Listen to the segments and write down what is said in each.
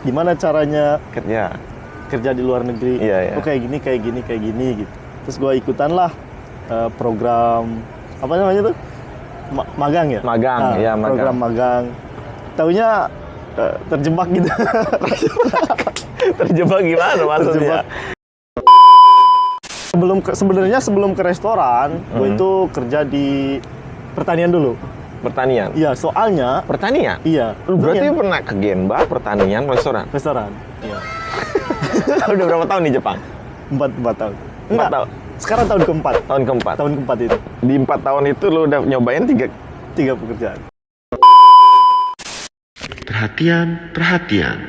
gimana caranya kerja di luar negeri. Iya. Oh kayak gini gitu. Terus gue ikutan lah program apa namanya tuh magang ya. Magang. Program magang. Taunya terjebak gitu. Terjebak gimana maksudnya? Sebelum ke restoran, gue itu kerja di pertanian dulu. Pertanian? Iya, soalnya pertanian? Iya. Lu berarti pernah ke Genba, pertanian, restoran? Restoran, iya. Udah berapa tahun di Jepang? 4 tahun. 4 tahun? Sekarang tahun keempat. Tahun keempat itu. Di 4 tahun itu lu udah nyobain 3 pekerjaan. Perhatian.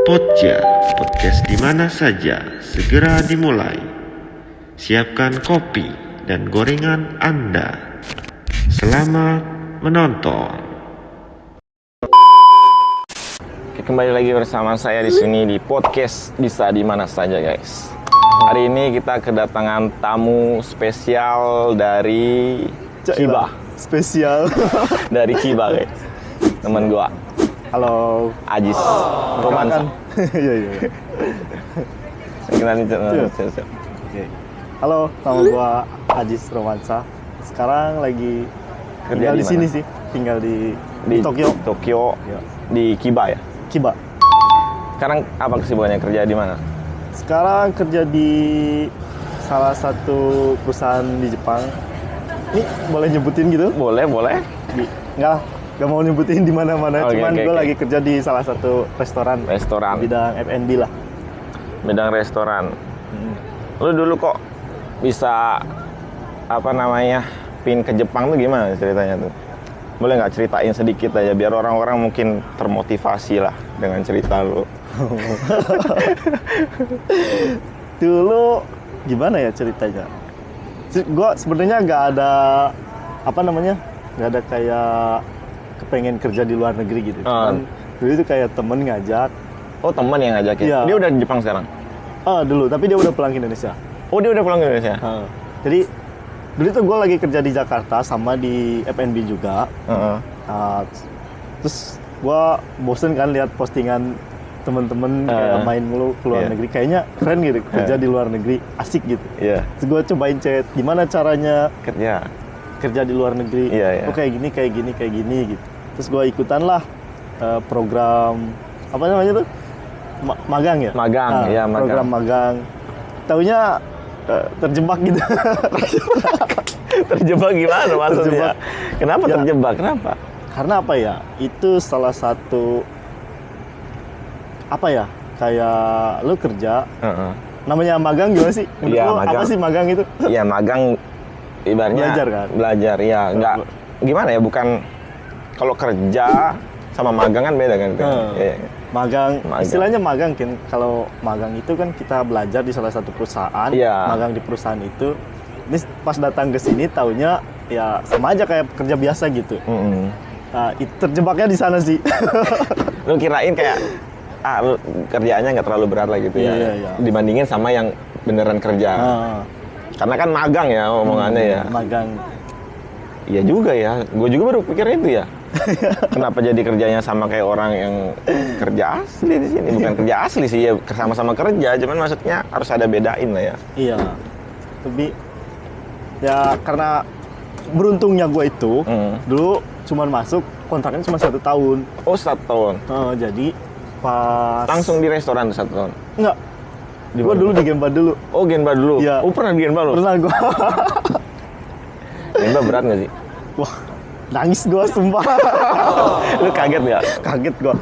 Podcast di mana saja segera dimulai. Siapkan kopi dan gorengan Anda. Selamat menonton. Oke, kembali lagi bersama saya di sini di podcast bisa di mana saja, guys. Hari ini kita kedatangan tamu spesial dari Chiba. Spesial. Dari Chiba, guys. Temen gua. Halo. Ajis Romansa. Iya. Kenalin. Oke. Halo, nama gua Ajis Romansa. Sekarang lagi Kerja tinggal di sini mana? sih. Tinggal di Tokyo. Ya. Di Chiba ya. Chiba. Sekarang apa kesibukannya, kerja di mana? Sekarang kerja di salah satu perusahaan di Jepang. Ini boleh nyebutin gitu? Boleh. Enggak lah, nggak mau nyebutin di mana-mana. Cuman gue lagi kerja di salah satu restoran. Bidang F&B lah. Bidang restoran. Lu dulu kok bisa pin ke Jepang tuh gimana ceritanya tuh? Boleh nggak ceritain sedikit aja biar orang-orang mungkin termotivasi lah dengan cerita lu. Dulu gimana ya ceritanya? Gue sebenarnya nggak ada nggak ada kayak kepengen kerja di luar negeri gitu. Cuman dulu itu kayak temen ngajak. Oh, temen yang ngajakin? Iya. Dia udah di Jepang sekarang? Dulu, tapi dia udah pulang ke Indonesia. Oh, dia udah pulang ke Indonesia? Jadi dulu itu gue lagi kerja di Jakarta sama di F&B juga. Terus gue bosen kan lihat postingan temen-temen kayak main mulu ke luar negeri. Kayaknya keren gitu kerja di luar negeri, asik gitu. Terus gue cobain chat, gimana caranya kerja di luar negeri. Oh kayak gini gitu. Terus gue ikutan lah program apa namanya tuh magang ya. Magang. Program magang. Taunya terjebak gitu. Terjebak gimana maksudnya? Kenapa terjebak? Kenapa? Karena apa ya? Itu salah satu kayak lu kerja. Namanya magang gimana sih? Apa sih magang itu? Iya, magang ibaratnya belajar kan? Belajar, ya. Nggak, gimana ya, bukan kalau kerja sama magang kan beda kan? Magang, istilahnya magang kan. Kalau magang itu kan kita belajar di salah satu perusahaan, magang di perusahaan itu. Ini pas datang ke sini taunya ya sama aja kayak kerja biasa gitu. Terjebaknya di sana sih. Lu kirain kayak lu kerjaannya nggak terlalu berat lah gitu ya. Dibandingin sama yang beneran kerja. Karena kan magang ya omongannya ya. Magang. Iya juga ya. Gue juga baru pikir itu ya. Kenapa jadi kerjanya sama kayak orang yang kerja asli di sini? Bukan kerja asli sih ya, sama-sama kerja, cuman maksudnya harus ada bedain lah ya. Iya. Tapi ya karena beruntungnya gue itu dulu cuman masuk kontraknya cuma 1 tahun. Oh, 1 tahun. Jadi pas langsung di restoran 1 tahun? Enggak. Gue dulu di Genba dulu. Oh, Genba dulu? Iya. Oh, pernah di Genba lu? Pernah gue. Genba berat nggak sih? Wah, nangis gue sumpah. Lu kaget nggak? Kaget gue.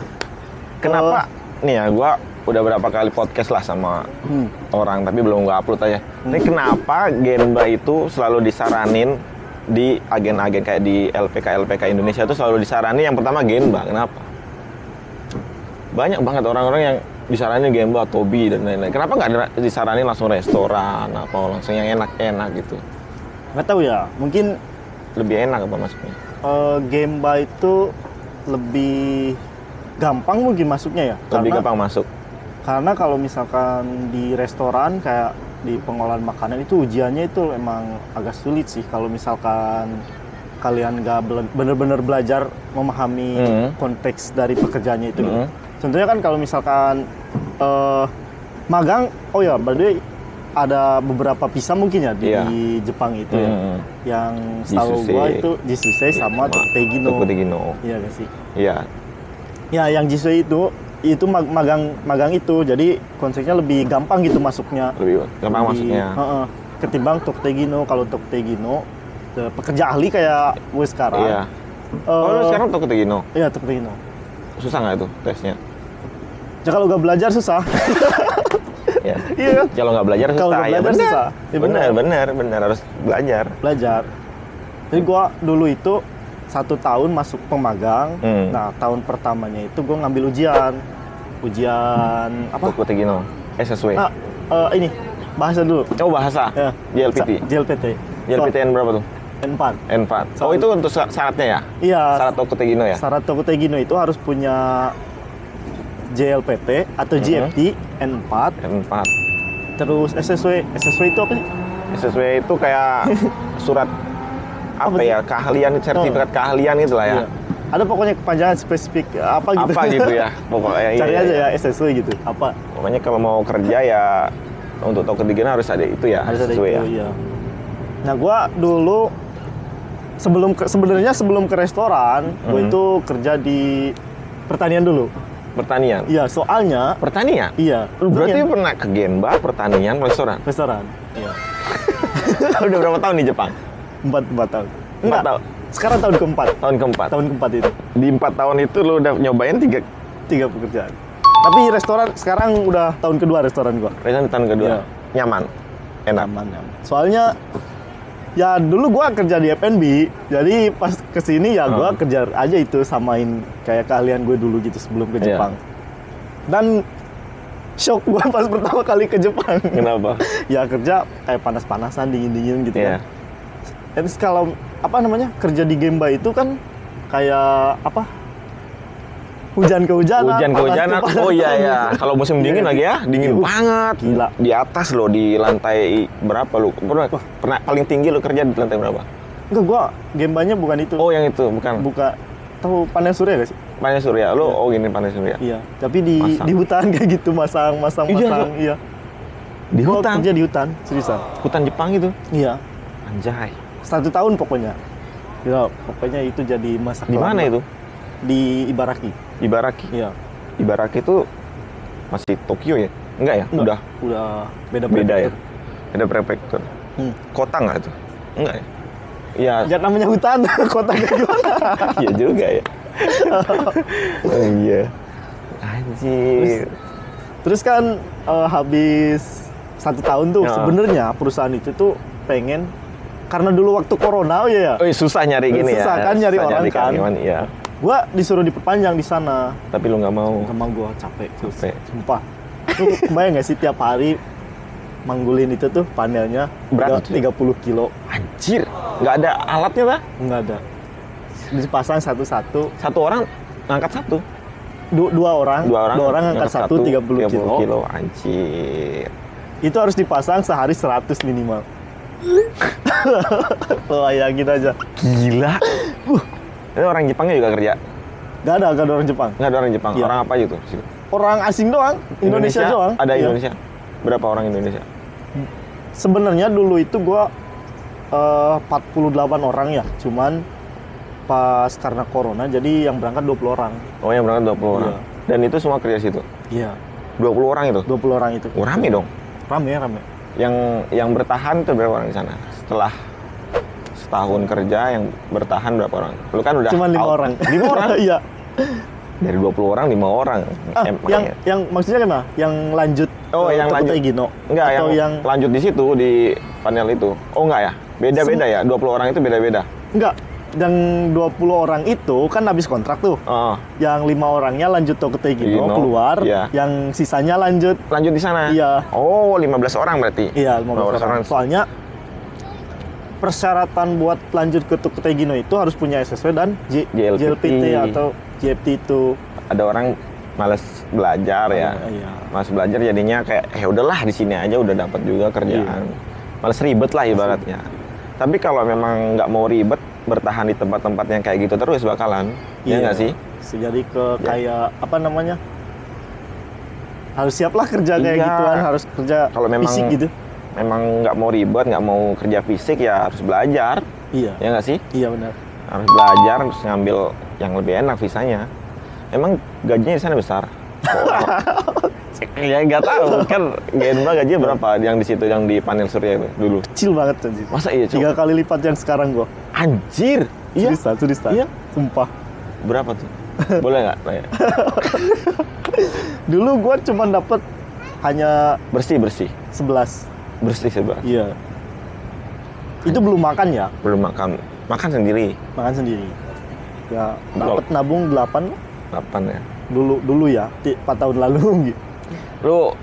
Kenapa? Nih ya, gue udah berapa kali podcast lah sama orang, tapi belum gue upload aja. Ini kenapa Genba itu selalu disaranin di agen-agen kayak di LPK Indonesia itu selalu disaranin yang pertama Genba? Kenapa? Banyak banget orang-orang yang disaranin Genba, Tobi dan lain-lain. Kenapa nggak disaranin langsung restoran apa langsung yang enak-enak gitu? Nggak tahu ya, mungkin lebih enak apa maksudnya? Genba itu lebih gampang mungkin masuknya ya. Lebih gampang masuk. Karena kalau misalkan di restoran kayak di pengolahan makanan itu ujiannya itu emang agak sulit sih kalau misalkan kalian nggak benar-benar belajar memahami konteks dari pekerjaannya itu. Contohnya kan kalau misalkan magang, berarti ada beberapa visa mungkin ya di Jepang itu ya. Yang setahu gua itu Jisusei sama Tokutegino. Iya gak sih? Iya. Ya, yang Jisusei itu magang itu. Jadi konsepnya lebih gampang gitu masuknya. Lebih gampang masuknya. Ketimbang Tokutegino. Kalau Tokutegino pekerja ahli kayak gue sekarang. Iya. Lu sekarang Tokutegino? Iya, Tokutegino. Susah nggak itu tesnya? Ya kalau nggak belajar susah. Ya. Iya. Kalau nggak belajar susah. Kalau nggak belajar susah. Ya, benar harus belajar. Jadi gua dulu itu 1 tahun masuk pemagang. Nah, tahun pertamanya itu gua ngambil ujian apa? Tokutegino, SSW. Ini bahasa dulu. Oh, bahasa. Ya. JLPT. JLPTN berapa tuh? N4. Oh, itu untuk syaratnya ya? Iya. Syarat Tokutegino ya? Syarat Tokutegino itu harus punya JLPT atau GFT N4. Terus SSW itu apa sih? SSW itu kayak surat apa ya? Keahlian, sertifikat keahlian gitu lah ya. Iya. Ada pokoknya kepanjangan spesifik apa gitu. Apa gitu ya? Pokoknya cari aja ya SSW gitu. Apa? Pokoknya kalau mau kerja ya untuk Tokutegino harus ada itu ya, harus SSW ada itu, ya. Iya. Nah, gua dulu sebenarnya sebelum ke restoran, gue itu kerja di pertanian dulu. Pertanian? Iya, soalnya... Pertanian? Iya. Berarti pernah ke Genba, pertanian, restoran? Restoran, iya. Udah berapa tahun di Jepang? 4 tahun. 4 tahun? Sekarang tahun keempat. Tahun keempat itu? Di 4 tahun itu lo udah nyobain 3 pekerjaan. Tapi restoran sekarang udah tahun kedua restoran gua. Restoran tahun kedua? Iya. Nyaman? Enak? Nyaman. Soalnya... Ya dulu gua kerja di F&B, jadi pas kesini ya gua kerja aja itu samain kayak keahlian gue dulu gitu sebelum ke Jepang. Dan shock gua pas pertama kali ke Jepang. Kenapa? Ya kerja kayak panas-panasan, dingin-dingin gitu kan. Terus kalau kerja di Gemba itu kan kayak hujan-kehujanan. Oh iya. Kalau musim dingin lagi ya, dingin banget. Gila. Di atas lo, di lantai berapa lo? Pernah paling tinggi lo kerja di lantai berapa? Enggak, gua Gembanya bukan itu. Oh, yang itu bukan. Tahu panen surya gak sih? Panen surya. Lo gini panen surya. Iya, tapi di hutan kayak gitu masang. Iya. Di hutan. Kerja di hutan, seriusan. Hutan Jepang itu? Iya. Anjay. 1 tahun pokoknya. Ya, pokoknya itu jadi masa Di mana itu? Di Ibaraki. Iya. Ibaraki itu masih Tokyo ya? Enggak ya? Udah beda ya. Beda prefektur. Kota nggak itu? Enggak ya? Iya. Ya namanya hutan, kota kayak gimana? Iya juga ya. Oh iya. Anjir. Terus kan habis 1 tahun tuh sebenarnya perusahaan itu tuh pengen karena dulu waktu corona ya. Oh, susah nyari gini ya. Susah kan nyari orang kan. Iya. Gua disuruh diperpanjang di sana. Tapi lu nggak mau. Nggak mau, gua capek. Sumpah. Lu kebayang nggak sih tiap hari manggulin itu tuh panelnya berat 30 kilo. Anjir. Nggak ada alatnya lah? Nggak ada. Dipasang satu-satu. Satu orang ngangkat satu? Dua orang ngangkat satu 30 kilo. Anjir. Itu harus dipasang sehari 100 minimal. Lo bayangin aja. Gila. Ini orang Jepangnya juga kerja? Nggak ada orang Jepang. Nggak ada orang Jepang? Iya. Orang apa aja tuh? Orang asing doang, Indonesia doang. Ada Indonesia? Berapa orang Indonesia? Sebenarnya dulu itu gua 48 orang ya, cuman pas karena corona jadi yang berangkat 20 orang. Oh, yang berangkat 20 orang? Iya. Dan itu semua kerja situ? Iya. 20 orang itu? 20 orang itu. Oh, rame dong? Rame. Yang bertahan itu berapa orang di sana? Setelah setahun kerja yang bertahan berapa orang? Lu kan udah cuma 5 orang. 5 orang? Iya. Dari 20 orang 5 orang. Yang maksudnya kan yang lanjut yang lanjut Gino. Enggak, atau yang lanjut di situ di panel itu. Oh enggak ya? Beda-beda ya? 20 orang itu beda-beda? Enggak. Yang 20 orang itu kan habis kontrak tuh. Yang 5 orangnya lanjut Tokutegino keluar, iya. Yang sisanya lanjut di sana. Iya. Oh, 15 orang berarti. Iya, 15 orang. Soalnya persyaratan buat lanjut ke Tokutegino itu harus punya SSW dan JLPT atau GFT itu. Ada orang males belajar ya. Iya. Males belajar jadinya kayak udahlah di sini aja udah dapat juga kerjaan. Iya. Males ribet lah ibaratnya. Tapi kalau memang nggak mau ribet, bertahan di tempat-tempat yang kayak gitu terus bakalan. Iya nggak sih? Jadi kayak Harus siap lah kerja kayak Iya. gituan, harus kerja Kalau memang fisik gitu. memang nggak mau ribet, nggak mau kerja fisik ya harus belajar. Iya. Ya nggak sih? Iya benar. Harus belajar, harus ngambil yang lebih enak visanya. Emang gajinya di sana besar? Ya nggak tahu kan Genba gajinya berapa yang di situ yang di panel surya itu dulu? Kecil banget anjir. Masa iya, Cok? 3 kali lipat yang sekarang gua. Anjir. Iya. Seriusan. Iya. Sumpah. Berapa tuh? Boleh nggak? Nanya? Dulu gua cuma dapat hanya Bersih 11. bersih sebelah. Iya. Itu belum makan ya, Belum makan sendiri. makan sendiri. Ya, dapat nabung 8 8 ya. dulu ya, 4 tahun lalu gitu. Lu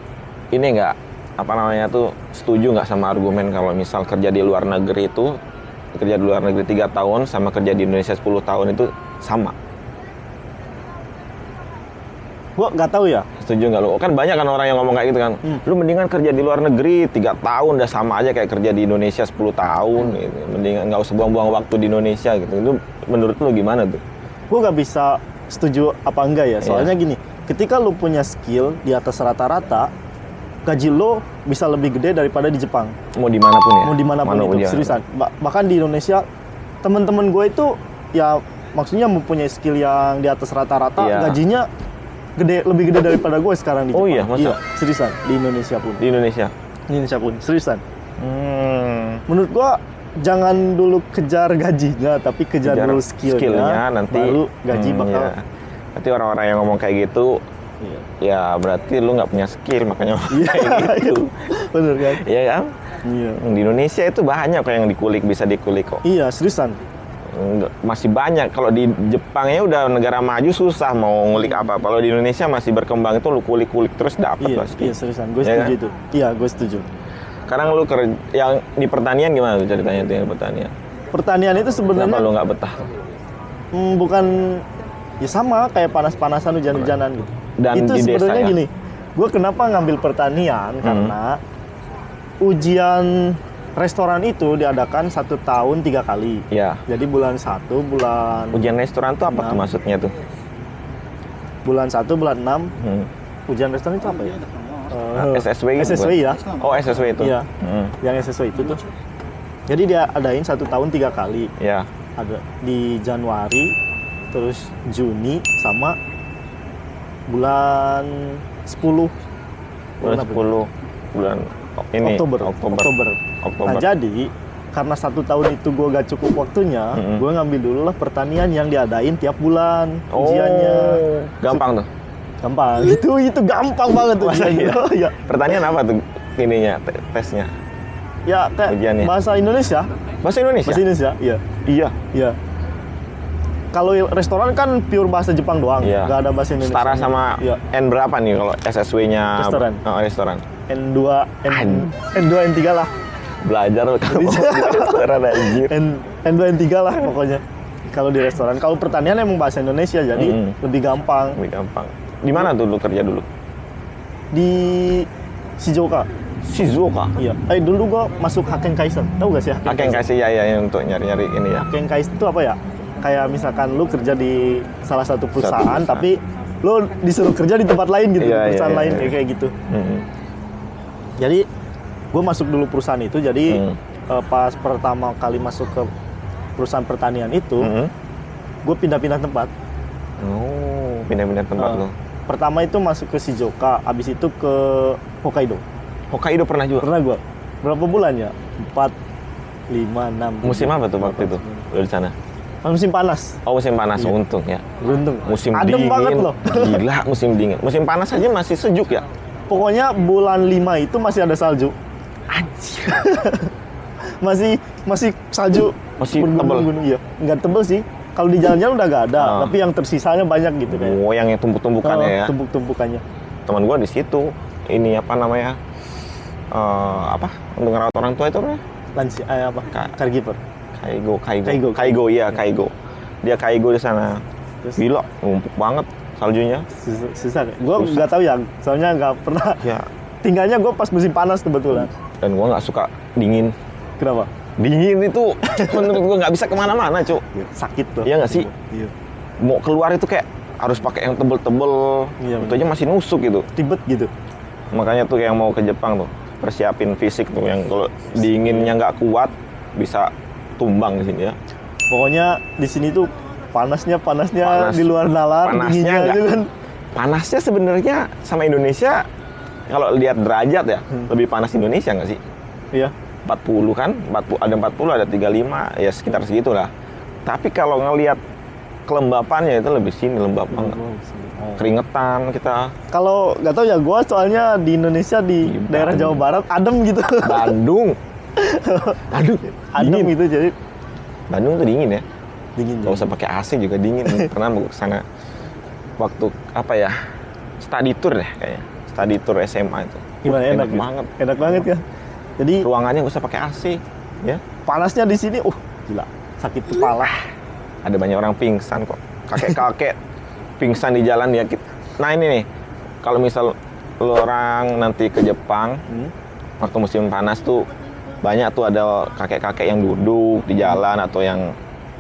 ini nggak apa namanya tuh setuju nggak sama argumen kalau misal kerja di luar negeri itu kerja di luar negeri 3 tahun sama kerja di Indonesia 10 tahun itu sama? Gua nggak tahu ya. Setuju nggak lu? Kan banyak kan orang yang ngomong kayak gitu kan. Lu mendingan kerja di luar negeri 3 tahun udah sama aja kayak kerja di Indonesia 10 tahun gitu. Mendingan nggak usah buang-buang waktu di Indonesia gitu. Itu menurut lu gimana tuh? Gua nggak bisa setuju apa enggak ya. Soalnya gini, ketika lu punya skill di atas rata-rata, gaji lo bisa lebih gede daripada di Jepang. Mau dimanapun ya? Mau dimanapun itu, seriusan. Bahkan di Indonesia, teman-teman gue itu ya maksudnya mempunyai skill yang di atas rata-rata, Iya. gajinya lebih gede daripada gue sekarang di Jepang. Oh iya, masa? Iya, seriusan, di Indonesia pun. Di Indonesia? Di Indonesia pun, seriusan. Menurut gue jangan dulu kejar gajinya, tapi kejar dulu skillnya, nanti baru gaji bakal. Iya. Berarti orang-orang yang ngomong kayak gitu, Iya. ya berarti lu nggak punya skill makanya ngomong Iya, kayak gitu. bener kan? Iya kan? Iya. Di Indonesia itu banyak kok yang dikulik, bisa dikulik kok. Iya, seriusan. Masih banyak. Kalau di Jepang ya udah negara maju susah mau ngulik apa. Kalau di Indonesia masih berkembang itu lu kulik-kulik terus dapat Iya, lah skill. iya seriusan. Gue Iya setuju kan? itu. Iya, gue setuju. Sekarang lu yang di pertanian gimana tuh ceritanya tuh yang pertanian? Pertanian itu sebenarnya Kenapa lu nggak betah? bukan ya sama kayak panas-panasan hujan-hujanan gitu. Dan itu di desa sebenarnya ya? gini. Gue kenapa ngambil pertanian karena ujian restoran itu diadakan 1 tahun 3 kali. Iya. Jadi bulan 1, bulan Ujian restoran tuh apa tuh 6. maksudnya tuh? bulan 1, bulan 6. Hmm. Ujian restoran itu apa ya? SSW gitu, SSW ya. Oh, SSW itu? Iya. Yang SSW itu tuh. Jadi dia adain 1 tahun 3 kali. Iya. Ada di Januari, terus Juni, sama bulan 10. Bulan apa? 10. Bulan ini Oktober. Nah, jadi karena 1 tahun itu gue gak cukup waktunya, gue ngambil dulu lah pertanian yang diadain tiap bulan ujiannya. Gampang tuh. Gampang. Itu gampang banget tuh. Masa iya? Ya. Pertanian apa tuh ininya, tesnya? Ya kayak Ujiannya. bahasa Indonesia. Bahasa Indonesia? Bahasa Indonesia, iya. Iya. Iya. Kalau restoran kan pure bahasa Jepang doang, Iya. nggak ada bahasa Indonesia. Setara sama Iya. N berapa nih kalau SSW-nya? Restoran. Oh, restoran. N2, N2, N3 lah. Belajar kalau restoran anjir. N2, N3 lah pokoknya. Kalau di restoran, kalau pertanian emang bahasa Indonesia, jadi lebih gampang. Lebih gampang. Di mana tuh lu kerja dulu? Di Shizuoka. Shizuoka. Iya. Dulu gua masuk Haken Kaisen. Tahu gak sih Haken Akan kasih ya untuk nyari-nyari ini ya. Haken Kaisen itu apa ya? Kayak misalkan lu kerja di salah satu perusahaan, perusahaan. tapi lu disuruh kerja di tempat lain gitu, Iya, di perusahaan iya, lain iya. kayak gitu. Mm-mm. Jadi gue masuk dulu perusahaan itu, jadi pas pertama kali masuk ke perusahaan pertanian itu, gue pindah-pindah tempat. Oh, pindah-pindah tempat lo. Pertama itu masuk ke Shizuoka, abis itu ke Hokkaido. Hokkaido pernah juga? Pernah gue. Berapa bulan ya? 4, 5, 6. Musim apa tuh waktu itu? Lu di sana? Musim panas. Oh, musim panas, Iya. untung ya. Beruntung. Musim Adem dingin. banget loh. Gila, musim dingin. Musim panas aja masih sejuk ya? Pokoknya bulan 5 itu masih ada salju. Anjir. masih salju. Masih bergunung-gunung. Iya. Nggak tebel sih. Kalau di jalan-jalan udah nggak ada, tapi yang tersisanya banyak gitu kayak. Oh, yang tumpuk-tumpukannya ya. Tumpuk-tumpukannya. Teman gua di situ. Ini apa namanya? Apa? Untuk ngerawat orang tua itu apa? Apa? Caregiver. Kaigo, iya Kaigo. Dia Kaigo di sana. Terus? Gila, numpuk banget saljunya. Susah. Gue nggak tahu ya, soalnya nggak pernah. Ya. Tinggalnya gue pas musim panas kebetulan. Dan gua nggak suka dingin. Kenapa? Dingin itu menurut gua nggak bisa kemana-mana, Cuk. Sakit tuh. Iya nggak sih? Iya. Mau keluar itu kayak harus pakai yang tebel-tebel. Iya, itu aja masih nusuk gitu. Ribet gitu. Makanya tuh yang mau ke Jepang tuh persiapin fisik tuh, yang kalau dinginnya nggak kuat bisa tumbang di sini ya. Pokoknya di sini tuh panasnya Panas. di luar nalar, Panasnya dinginnya nggak- gitu kan. Panasnya sebenarnya sama Indonesia kalau lihat derajat ya, lebih panas Indonesia nggak sih? Iya. 40 kan, 40, ada 40, ada 35, ya sekitar segitulah. Tapi kalau ngelihat kelembapannya itu lebih sini lembab banget. Oh. Keringetan kita. Kalau nggak tahu ya, gue soalnya di Indonesia di Di daerah Bandung. Jawa Barat adem gitu. Bandung. Aduh, Adem dingin. gitu, jadi Bandung tuh dingin ya. dingin. Gak usah pakai AC juga dingin. Pernah mau ke sana waktu apa ya? Study tour deh kayaknya. Study tour SMA itu. Gimana, enak gitu? banget. Enak banget kan. Jadi Ruangannya gak usah pakai AC, ya. panasnya di sini, gila, sakit kepala. Ada banyak orang pingsan kok. Kakek-kakek pingsan di jalan ya. Nah ini nih, kalau misal lo orang nanti ke Jepang, waktu musim panas tuh banyak tuh ada kakek-kakek yang duduk di jalan atau yang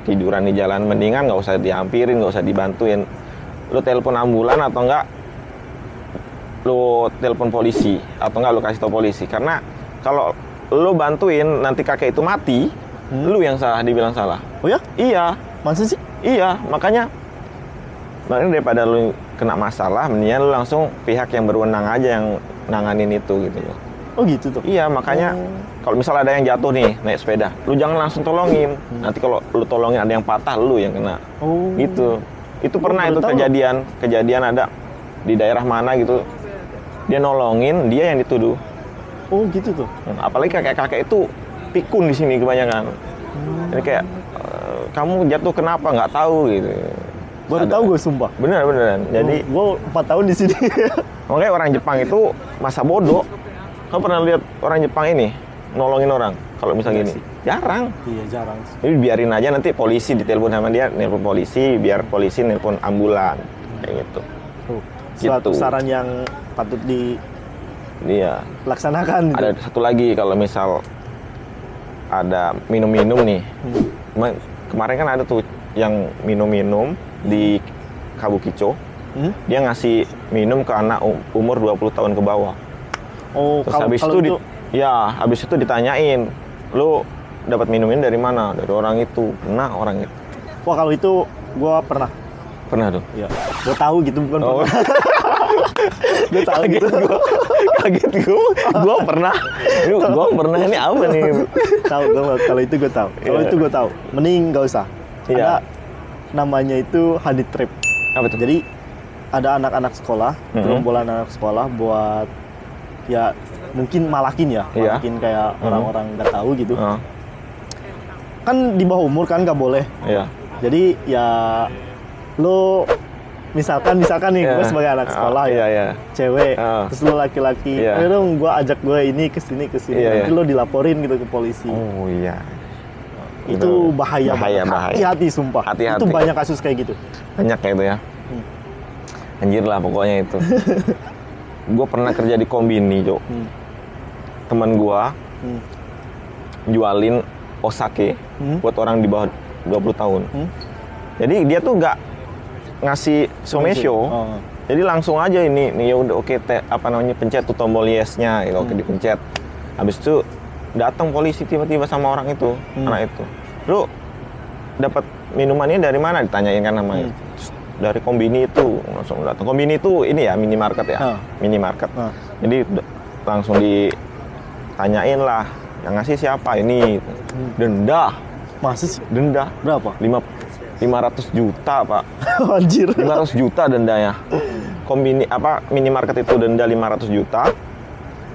tiduran di jalan. Mendingan nggak usah dihampirin, nggak usah dibantuin. Lo telepon ambulan atau enggak lo telepon polisi atau enggak lo kasih tau polisi. Karena kalau lo bantuin nanti kakek itu mati, lo yang salah, dibilang salah. Oh ya? Iya, Masa sih? iya, makanya daripada lu kena masalah, mendingan lu langsung pihak yang berwenang aja yang nanganin itu gitu loh. Oh gitu tuh. Iya, makanya kalau misal ada yang jatuh nih naik sepeda, lu jangan langsung tolongin. Nanti kalau lu tolongin ada yang patah, lu yang kena. Oh. Gitu. Itu pernah baru itu tahu. kejadian ada di daerah mana gitu. Dia nolongin, dia yang dituduh. Oh gitu tuh. Apalagi kakek-kakek itu pikun di sini kebanyakan. Jadi kayak kamu jatuh kenapa? Nggak tahu gitu. Baru Ada. tahu gue, sumpah. Beneran. Jadi gue 4 tahun di sini. makanya orang Jepang itu masa bodoh. Kamu pernah lihat orang Jepang ini nolongin orang kalau misalnya gini? Jarang. Iya, jarang. Jadi biarin aja, nanti polisi ditelepon sama dia, nelpon polisi, biar polisi nelpon ambulan kayak gitu. Suatu Gitu. saran yang patut Dia dilaksanakan. Gitu. ada satu lagi, kalau misal ada minum-minum nih. Kemarin kan ada tuh yang minum-minum di Kabukicho. Dia ngasih minum ke anak umur 20 tahun ke bawah. Oh, Terus habis itu habis itu ditanyain, lu dapat minum ini dari mana? Dari orang itu. Nah, orang itu. Wah, kalau itu gue pernah. Pernah tuh. Iya. Gue tahu gitu, bukan Oh. pernah. Gue tahu gitu. Kaget gue pernah. Gue pernah, ini apa nih? Tahu, kalau itu gue tahu. Kalau Iya. itu gue tahu. Mending nggak usah. Iya. Ada namanya itu honey trap. Apa tuh? Jadi ada anak-anak sekolah, gerombolan anak sekolah buat ya mungkin malakin ya, Iya. malakin kayak orang-orang nggak tahu gitu. Oh, Kan di bawah umur kan nggak boleh. iya. Jadi ya lo misalkan nih Iya. gue sebagai anak sekolah Iya, ya, iya. cewek, Ah. terus lo laki-laki, Iya. ayo dong gue ajak gue ini ke sini, Iya, nanti iya. lo dilaporin gitu ke polisi. Oh iya. Itu Bener. bahaya banget. Bahaya. Hati-hati sumpah. Hati-hati. Itu banyak kasus kayak gitu. Banyak kayak itu ya. Anjir lah pokoknya itu. Gue pernah kerja di kombini, Jo. Teman gue jualin osake buat orang di bawah 20 tahun. Jadi dia tuh nggak ngasih somesho. Oh. Jadi langsung aja ini ya udah oke, pencet tuh tombol yes-nya gitu, oke dipencet. Habis itu datang polisi tiba-tiba sama orang itu, anak itu. Lu dapat minumannya dari mana, ditanyain kan namanya. Terus, dari kombini itu, langsung datang. Kombini itu ini ya, minimarket ya. Minimarket. Jadi langsung ditanyain lah, yang ngasih siapa ini? Denda. Masa sih? Denda Berapa? 500 juta, Pak. Anjir. 500 juta dendanya. Minimarket itu denda 500 juta.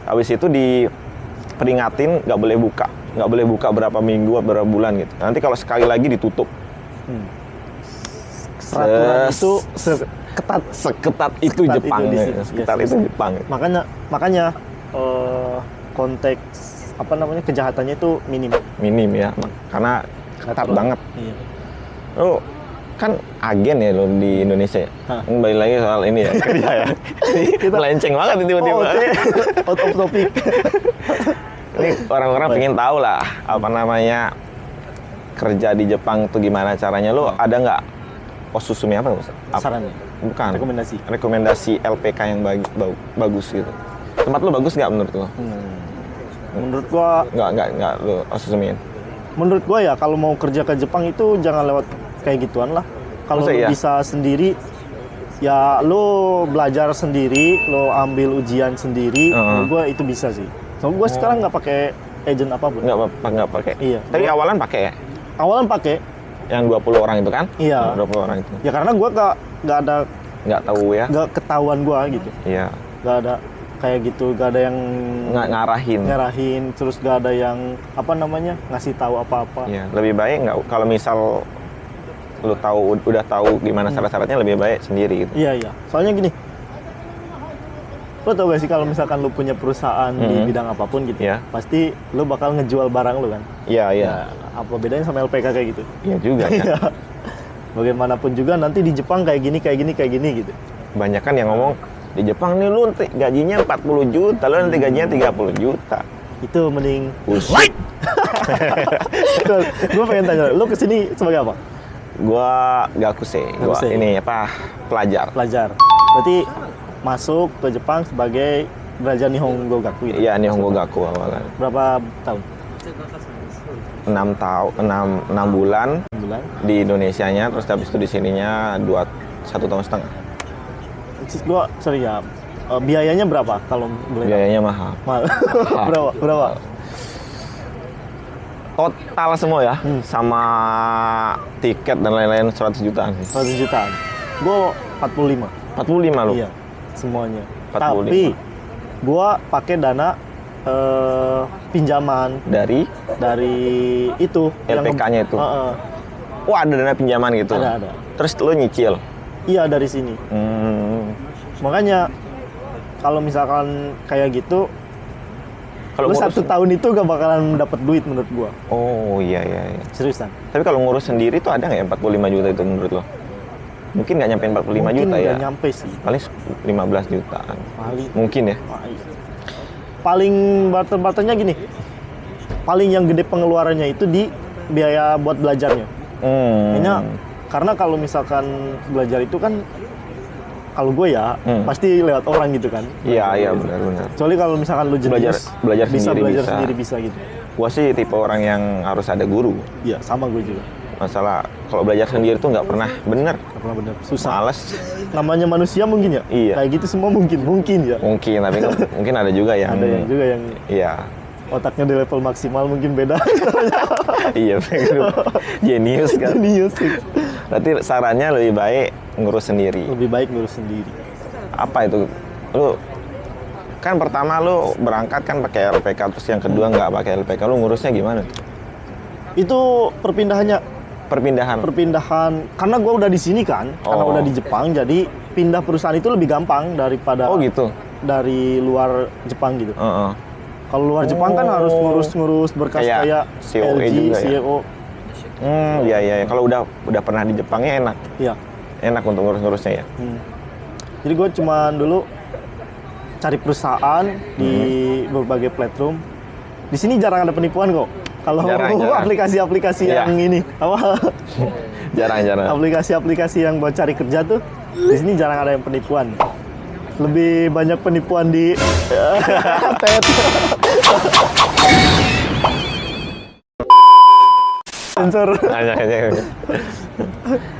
Habis itu diperingatin nggak boleh buka berapa minggu, berapa bulan gitu. Nanti kalau sekali lagi ditutup. Peraturan itu Seketat itu Jepang. itu di sini. Seketat Yes, itu yes. Jepang. Makanya konteks kejahatannya itu minim. Minim ya, karena ketat banget. Iya. Lu kan agen ya lo di Indonesia ya. Balik lagi soal ini ya, kerja ya. Kita melenceng banget tiba-tiba. Out of topic. Ini orang-orang pengen tahu lah apa namanya kerja di Jepang tuh gimana caranya. Lo ada nggak osusumi apa? Sarannya. Bukan. Rekomendasi. Rekomendasi LPK yang bagus gitu. Tempat lu bagus nggak menurut lu? Menurut gua Nggak lu asumin. Menurut gua ya kalau mau kerja ke Jepang itu jangan lewat kayak gituan lah. Kalau lu iya? bisa sendiri, ya lu belajar sendiri, lu ambil ujian sendiri. Menurut gua itu bisa sih. Soalnya gua sekarang nggak pakai agent apapun. Nggak pakai. Iya. Tapi awalan pakai ya? Awalan pakai. Yang 20 orang itu kan? Iya. 20 orang itu. Ya karena gua nggak ada, Nggak tahu ya? nggak ketahuan gua gitu. Iya. Nggak ada kayak gitu, nggak ada yang ngarahin, terus nggak ada yang ngasih tahu apa-apa. Iya. Lebih baik nggak kalau misal lu udah tahu gimana syarat-syaratnya, lebih baik sendiri gitu. Iya. Soalnya gini, lo tau gak sih kalau misalkan lo punya perusahaan di bidang apapun gitu, pasti lo bakal ngejual barang lo kan. Iya. Nah, apa bedanya sama LPK kayak gitu? Iya juga ya. Bagaimanapun juga nanti di Jepang kayak gini gitu. Banyak kan yang ngomong di Jepang nih lu nanti gajinya 40 juta, lu nanti gajinya 30 juta. Itu mending Bullshit. Gue pengen tanya, lo kesini sebagai apa? Gua gakuse. Gua ini pelajar. Berarti masuk ke Jepang sebagai belajar Nihongo Gaku gitu? Iya, Nihongo Gaku awalan. Berapa tahun? 6 bulan di Indonesianya, terus habis itu di sininya 1,5 tahun. Gua sorry ya, biayanya berapa kalau boleh? Biayanya mahal. Berapa? Total semua ya, sama tiket dan lain-lain 100 jutaan sih. 100 jutaan. Gua 45. 45 lu? Iya, semuanya. 45. Tapi gua pakai dana pinjaman dari itu LPK-nya itu. Wah, ada dana pinjaman gitu. Ada. Terus lu nyicil? Iya, dari sini. Makanya kalau misalkan kayak gitu, kalau lu 1 tahun itu gak bakalan dapat duit menurut gua. Oh iya. Seriusan. Tapi kalau ngurus sendiri tuh ada nggak ya 45 juta itu menurut lo? Mungkin nggak nyampe 45 juta ya? Mungkin nggak nyampe sih. Paling 15 jutaan. Mungkin ya? Paling barter-barternya gini. Paling yang gede pengeluarannya itu di biaya buat belajarnya. Karena kalau misalkan belajar itu kan, kalau gue ya pasti lewat orang gitu kan. Iya benar. Kecuali kalau misalkan lu jenius, belajar sendiri bisa gitu. Gua sih tipe orang yang harus ada guru. Iya, sama gue juga. Masalah kalau belajar sendiri tuh nggak pernah bener. Susah. Males. Namanya manusia mungkin ya. Iya. Kayak gitu semua mungkin ya. Mungkin, tapi mungkin ada juga yang. Ada juga yang. Iya. Otaknya di level maksimal mungkin beda. Iya, jenius kan. Jenius. Berarti sarannya lebih baik ngurus sendiri. Apa itu? Lu kan pertama lu berangkat kan pakai LPK, terus yang kedua nggak pakai LPK, lu ngurusnya gimana? Itu perpindahan karena gue udah di sini kan, karena udah di Jepang, jadi pindah perusahaan itu lebih gampang daripada gitu dari luar Jepang gitu. Kalau luar Jepang kan harus ngurus berkas kayak COE LG, juga CEO. Iya. Kalau udah pernah di Jepangnya enak. Iya. Enak untuk ngurus-ngurusnya ya. Jadi gue cuma dulu cari perusahaan di berbagai platform. Di sini jarang ada penipuan kok. Kalau aplikasi-aplikasi yang ini jarang. Aplikasi-aplikasi yang buat cari kerja tuh di sini jarang ada yang penipuan. Lebih banyak penipuan di TET. Sensor.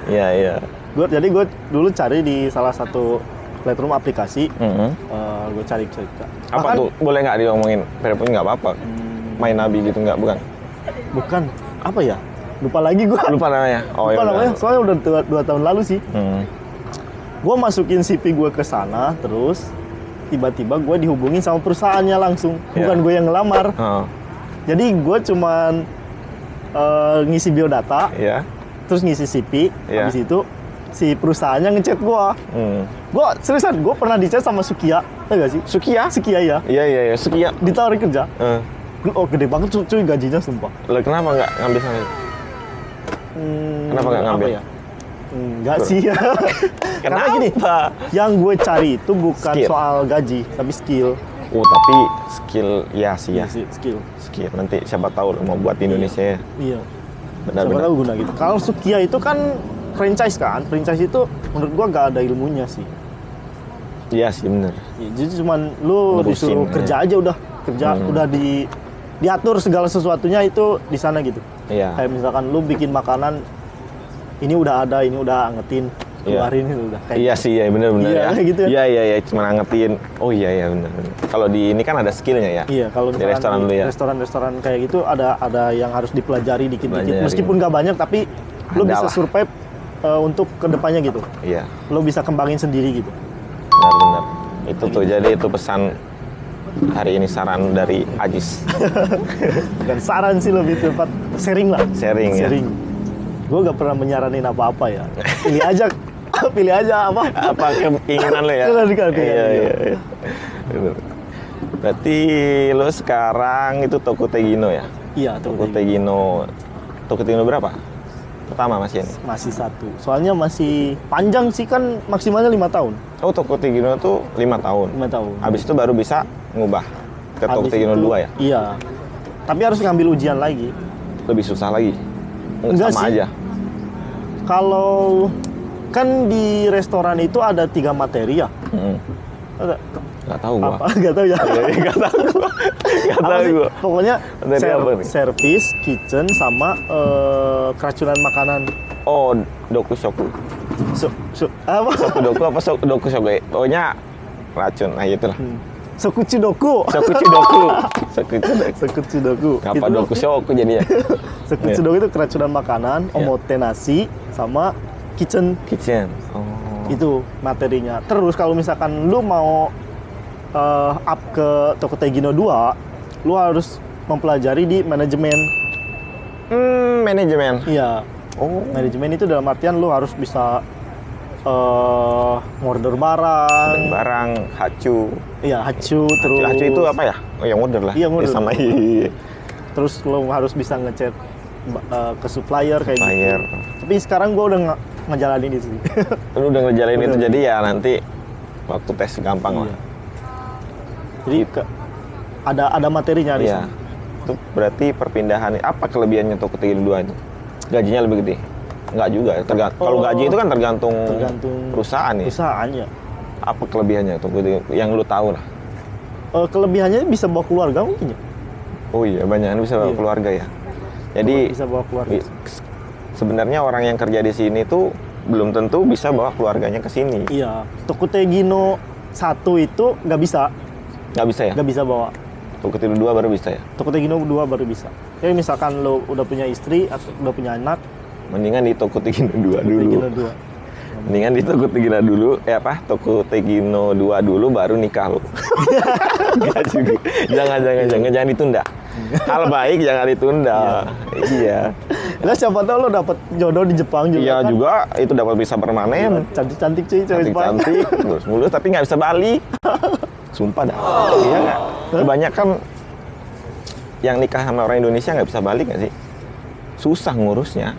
Iya. Jadi gue dulu cari di salah satu platform aplikasi. Gue cari cerita. Apa tuh? Boleh nggak diomongin? Pun nggak apa-apa. Main nabi gitu nggak? Bukan. Apa ya? Lupa lagi gue. Lupa namanya? Lupa namanya. Soalnya udah 2 tahun lalu sih. Gue masukin CV gue ke sana, terus tiba-tiba gue dihubungin sama perusahaannya langsung. Bukan gue yang ngelamar. Jadi gue cuman ngisi biodata, terus ngisi CV. Habis itu si perusahaannya ngechat gue. Gue seriusan, gue pernah di chat sama Sukiya, tau gak sih? Sukiya ya. Iya, Sukiya. Ditawarin kerja. Gede banget cuy gajinya sumpah. Lah kenapa nggak ngambil sana? Kenapa nggak ngambil? Ya? Enggak sih ya. Karena gini, yang gue cari itu bukan soal gaji, tapi skill. Tapi skill sih ya. Skill. Nanti siapa tahu mau buat di Indonesia ya. Iya. Benar-benar. Siapa tahu guna gitu. Kalau Sukiya itu kan franchise kan. Franchise itu menurut gua nggak ada ilmunya sih. Iya sih bener. Ya, jadi cuman lu Ngurusin, disuruh kerja aja udah udah diatur segala sesuatunya itu di sana gitu. Iya. Kayak misalkan lu bikin makanan, ini udah ada, ini udah angetin, keluarin itu udah kayak. Iya sih, ya bener-bener iya, ya. gitu. Iya, cuma angetin. Oh iya bener. Kalau di ini kan ada skillnya ya. Iya, kalau di misalkan restoran dulu ya. Restoran kayak gitu ada yang harus dipelajari dikit-dikit. Meskipun nggak banyak, tapi lu bisa survive untuk kedepannya gitu. Iya. Lu bisa kembangin sendiri gitu. Benar. Itu tuh jadi itu pesan hari ini, saran dari Ajis. Bukan saran sih, lebih tepat sharing lah. Sharing. Gue gak pernah menyaranin apa-apa ya. Pilih aja apa keinginan lo ya. Iya. Berarti lo sekarang itu Toko Tegino ya? Iya, Toko Tegino berapa? Pertama masih ini? Masih 1. Soalnya masih panjang sih, kan maksimalnya 5 tahun. Oh, Toko Tegino tuh 5 tahun? 5 tahun. Habis itu baru bisa ngubah ke Toko Tegino 2 ya? Iya. Tapi harus ngambil ujian lagi. Lebih susah lagi? Enggak sama sih. Aja? Kalau kan di restoran itu ada 3 materi ya? Nggak tahu gua. Nggak tahu ya? Nggak tahu gua. Pokoknya service, kitchen, sama keracunan makanan. Oh, dokushoku. Apa? Sokudoku apa dokushoku? Pokoknya racun, nah itulah. Sokuchidoku. Apa dokushoku jadinya? Sokuchidoku itu keracunan makanan, omotenashi, sama kitchen. Oh. Itu materinya. Terus kalau misalkan lu mau up ke Toko Tegino 2, lu harus mempelajari di manajemen. Manajemen? Iya. Oh. Manajemen itu dalam artian lu harus bisa ngorder barang, hachu. Iya, hachu, terus. Hachu itu apa ya? Oh, yang order lah. Iya, order. Sama Terus lu harus bisa ngechat ke supplier kayak gitu. Tapi sekarang gua udah ngejalanin itu sih. Lu udah ngejalanin itu, jadi ya nanti waktu tes gampang lah. Jadi ada materinya di sana. Itu berarti perpindahan, apa kelebihannya Toko Tegino 2 ini? Gajinya lebih gede? Enggak juga, kalau gaji itu kan tergantung perusahaan ya? Perusahaannya. Apa kelebihannya Toko Tegino yang lu tahu lah? Kelebihannya bisa bawa keluarga mungkin ya? Oh iya, banyak bisa bawa keluarga ya? Jadi bisa bawa keluarga. Sebenarnya orang yang kerja di sini tuh belum tentu bisa bawa keluarganya ke sini. Iya, Toko Tegino 1 itu nggak bisa. Nggak bisa ya? Nggak bisa bawa. Toko Tegino 2 baru bisa ya? Toko Tegino 2 baru bisa. Jadi misalkan lo udah punya istri atau udah punya anak, mendingan di Toko Tegino 2 dulu. Tegino 2. Mendingan di Toko Tegino dulu, Toko Tegino 2 dulu baru nikah lo. Enggak juga. Jangan ditunda. Hal baik jangan ditunda. Iya. Lah siapa tahu lo dapet jodoh di Jepang juga. Iya kan? juga, itu dapat bisa permanen. Cantik-cantik cuy, cewek Jepang. Cantik, terus mulus tapi nggak bisa balik. Sumpah dah. Iya nggak? Kebanyakan yang nikah sama orang Indonesia nggak bisa balik nggak sih? Susah ngurusnya.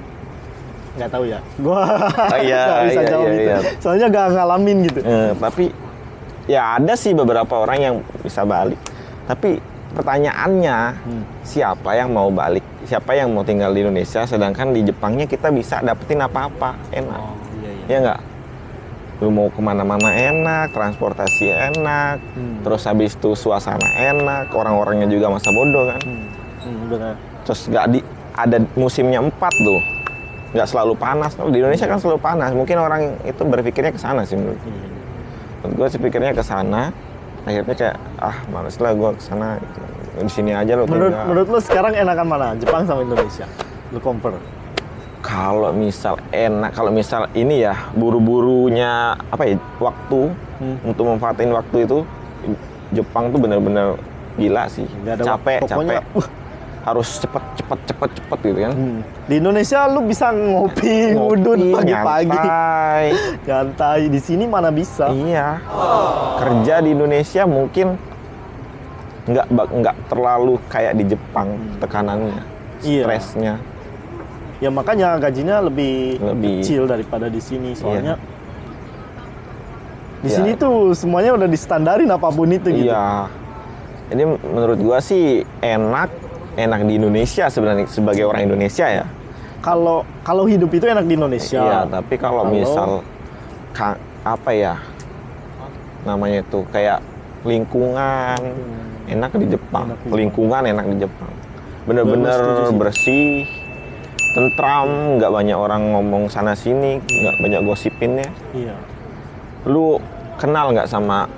Nggak tahu ya. Gua nggak bisa jawab gitu. Soalnya nggak ngalamin gitu. Tapi ya ada sih beberapa orang yang bisa balik. Tapi pertanyaannya, siapa yang mau balik? Siapa yang mau tinggal di Indonesia? Sedangkan di Jepangnya kita bisa dapetin apa-apa enak. Iya nggak? Lu mau kemana-mana enak, transportasi enak, terus habis itu suasana enak, orang-orangnya juga masa bodoh kan. Benar. Terus ada musimnya 4 tuh, nggak selalu panas. Di Indonesia kan selalu panas. Mungkin orang itu berpikirnya ke sana sih menurut gue sih, pikirnya ke sana. Akhirnya kayak males lah gue ke sana. Gitu. Di sini aja lo. Menurut lo sekarang enakan mana? Jepang sama Indonesia? Lo compare? Kalau misal ini ya buru-burunya waktu untuk memanfaatin waktu itu, Jepang tuh benar-benar gila sih. Capek. Harus cepet gitu kan. Di Indonesia lu bisa ngopi ngudun pagi-pagi. Nyantai. Di sini mana bisa? Iya. Kerja di Indonesia mungkin nggak terlalu kayak di Jepang tekanannya, stresnya. Ya makanya gajinya lebih kecil daripada di sini. Soalnya di sini tuh semuanya udah distandarin apapun itu gitu. Iya. Ini menurut gua sih enak di Indonesia sebenarnya sebagai orang Indonesia ya. Kalau hidup itu enak di Indonesia. Iya, tapi kalau misal apa ya namanya itu, kayak lingkungan enak di Jepang. Lingkungan enak di Jepang. Bener-bener bersih, tentram, nggak banyak orang ngomong sana sini, nggak banyak gosipinnya. Iya. Lu kenal nggak sama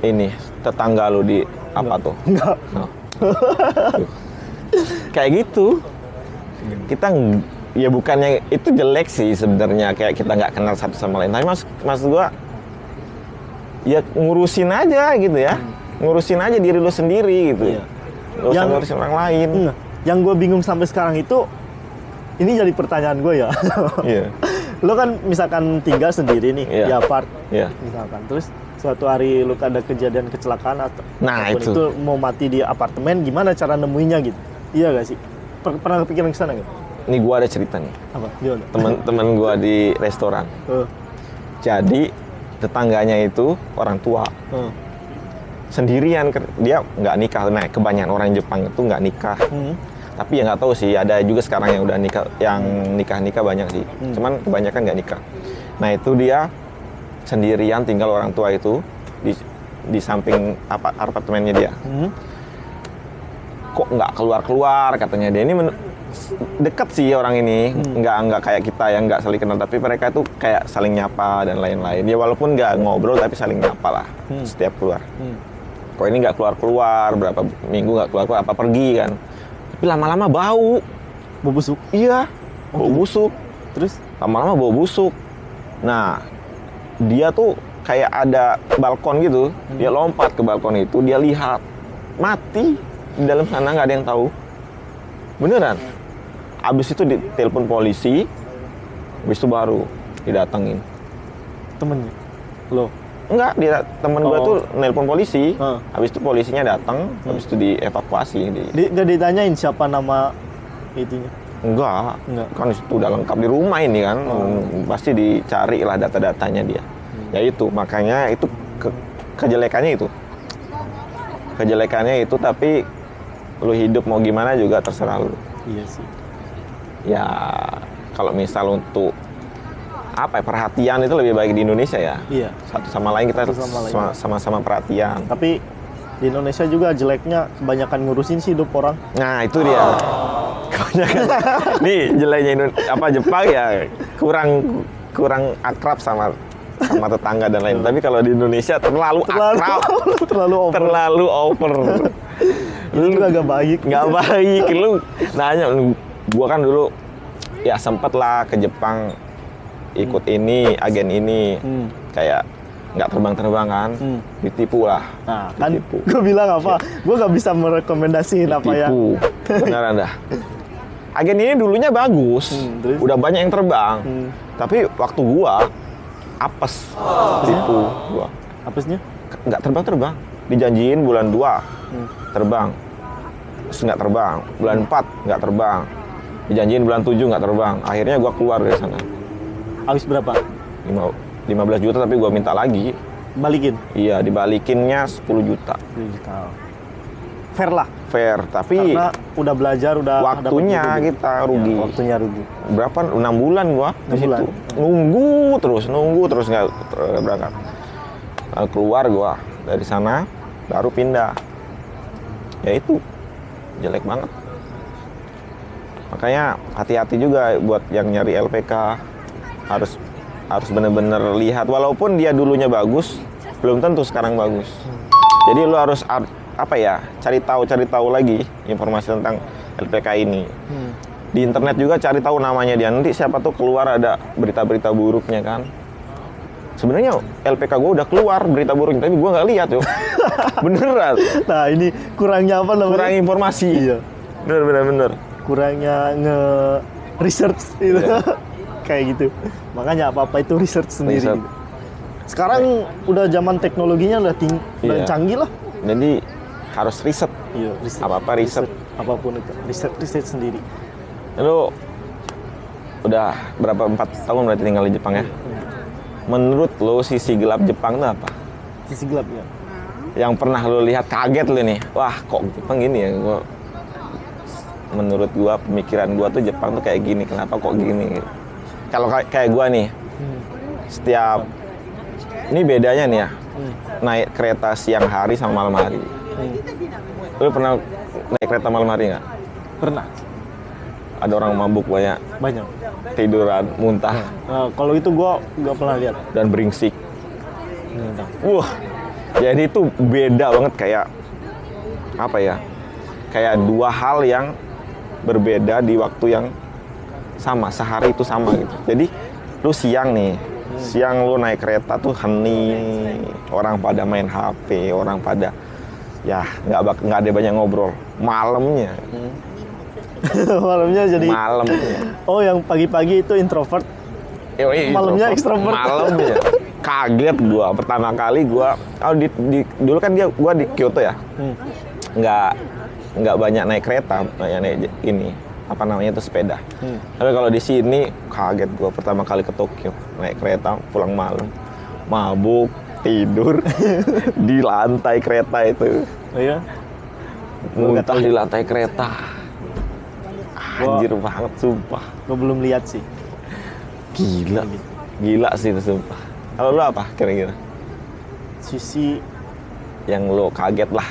ini tetangga lu di apa tuh? Enggak. No. Kayak gitu. Kita ya bukannya itu jelek sih sebenarnya, kayak kita nggak kenal satu sama lain. Tapi mas gua ya ngurusin aja gitu ya. Ngurusin aja diri lu sendiri gitu. Iya. Gak usah ngurusin orang lain. Yang gue bingung sampai sekarang itu, ini jadi pertanyaan gue ya. Iya. Lo kan misalkan tinggal sendiri nih Iya. di apart, Iya. misalkan. Terus suatu hari lu ada kejadian kecelakaan atau Nah, apapun itu mau mati di apartemen, gimana cara nemuinya gitu? Iya gak sih? Pernah kepikiran ke sana gak? Nih gua ada cerita nih. Apa? Gimana? Temen gua di restoran. Jadi tetangganya itu orang tua. Sendirian, dia nggak nikah. Nah, kebanyakan orang Jepang itu nggak nikah. Tapi ya nggak tahu sih, ada juga sekarang yang udah nikah, yang nikah banyak sih. Cuman kebanyakan nggak nikah. Nah, itu dia sendirian, tinggal orang tua itu di samping apartemennya dia. Kok nggak keluar katanya dia. Ini deket sih orang ini, nggak kayak kita yang nggak saling kenal, tapi mereka tuh kayak saling nyapa dan lain-lain. Ya walaupun nggak ngobrol tapi saling nyapa lah setiap keluar. Kok ini nggak keluar, berapa minggu nggak keluar, apa pergi kan? Tapi lama-lama bau busuk. Iya, bau busuk. Terus Lama-lama bau busuk. Nah, dia tuh kayak ada balkon gitu, dia lompat ke balkon itu, dia lihat mati di dalam sana, nggak ada yang tahu. Beneran. Abis itu ditelepon polisi, abis itu baru didatengin. temennya lo? Enggak, temen gue tuh nelpon polisi. Habis itu polisinya datang, habis itu dievakuasi. Nggak ditanyain siapa nama itunya? Enggak. Kan itu udah lengkap di rumah ini kan. Pasti dicari lah data-datanya dia. Ya itu, makanya itu kejelekannya itu. Kejelekannya itu, tapi lu hidup mau gimana juga terserah lu. Iya sih. Ya, kalau misal untuk perhatian itu lebih baik di Indonesia ya. Iya. Satu sama lain kita sama-sama perhatian. Tapi di Indonesia juga jeleknya kebanyakan ngurusin sih hidup orang. Nah, itu dia. Kebanyakan. Nih jeleknya Jepang ya kurang akrab sama tetangga dan lain. Tapi kalau di Indonesia terlalu akrab, terlalu over. Itu agak baik. Nggak baik. Lu nanya, gua kan dulu ya sempet lah ke Jepang, ikut agen ini, kayak nggak terbang kan, ditipu lah. Nah, kan gue bilang apa, gue nggak bisa merekomendasiin apa ya. Beneran dah. Agen ini dulunya bagus, udah banyak yang terbang, tapi waktu gua apes, tipu gua. Apesnya? Nggak terbang, dijanjiin bulan 2 terbang, terus nggak terbang, bulan 4 nggak terbang, dijanjiin bulan 7 nggak terbang, akhirnya gua keluar dari sana. Habis berapa? 15 juta, tapi gue minta lagi. Balikin? Iya, dibalikinnya 10 juta. 10 juta. Fair lah? Fair, tapi karena udah belajar, udah waktunya kita rugi. Ya, waktunya rugi. Berapa? 6 bulan gue di situ. Nunggu terus nggak berangkat. Lalu keluar gue dari sana, baru pindah. Ya itu, jelek banget. Makanya hati-hati juga buat yang nyari LPK. Harus benar-benar lihat, walaupun dia dulunya bagus, belum tentu sekarang bagus. Jadi lu harus cari tahu lagi informasi tentang LPK ini. Di internet juga cari tahu namanya dia, nanti siapa tuh keluar ada berita-berita buruknya kan. Sebenarnya LPK gue udah keluar berita buruknya, tapi gue nggak lihat yo. Beneran. Nah, ini kurangnya apa namanya? Kurang informasi. Iya. Bener. Kurangnya nge-research itu. Iya. Kayak gitu. Makanya apa-apa itu research sendiri. Gitu. Sekarang udah zaman teknologinya udah canggih lah. Jadi harus riset. Iya, riset. Apa-apa riset. Apapun itu, riset sendiri. Lu udah berapa 4 tahun berarti tinggal di Jepang ya? Menurut lu sisi gelap Jepang itu apa? Sisi gelap ya. Yang pernah lu lihat kaget lu nih. Wah, kok Jepang gini ya? Menurut gua, pemikiran gua tuh Jepang tuh kayak gini. Kenapa kok gini? Kalau kayak gua nih, setiap Ini bedanya nih ya, naik kereta siang hari sama malam hari. Lu pernah naik kereta malam hari nggak? Pernah. Ada orang mabuk banyak, tiduran, muntah, kalau itu gue nggak pernah lihat. dan beringsik. Wah, jadi itu beda banget, kayak apa ya? Kayak dua hal yang berbeda di waktu yang sama, sehari itu sama gitu. Jadi lu siang nih, siang lu naik kereta tuh hening, orang pada main HP, orang pada ya nggak ada banyak ngobrol. Malamnya, Malamnya jadi. malamnya, Oh, yang pagi-pagi itu introvert. Malamnya ekstrovert. Malamnya kaget gua pertama kali gua. Dulu kan gua di Kyoto ya. Nggak banyak naik kereta, banyak naik ini apa namanya itu sepeda. Tapi kalau di sini kaget gua pertama kali ke Tokyo naik kereta pulang malam, mabuk, tidur di lantai kereta itu, Iya. muntah di lantai kereta. Anjir banget sumpah. Gue belum lihat sih. Gila sih itu sumpah. Kalau lu apa kira-kira Sisi yang lo kaget lah,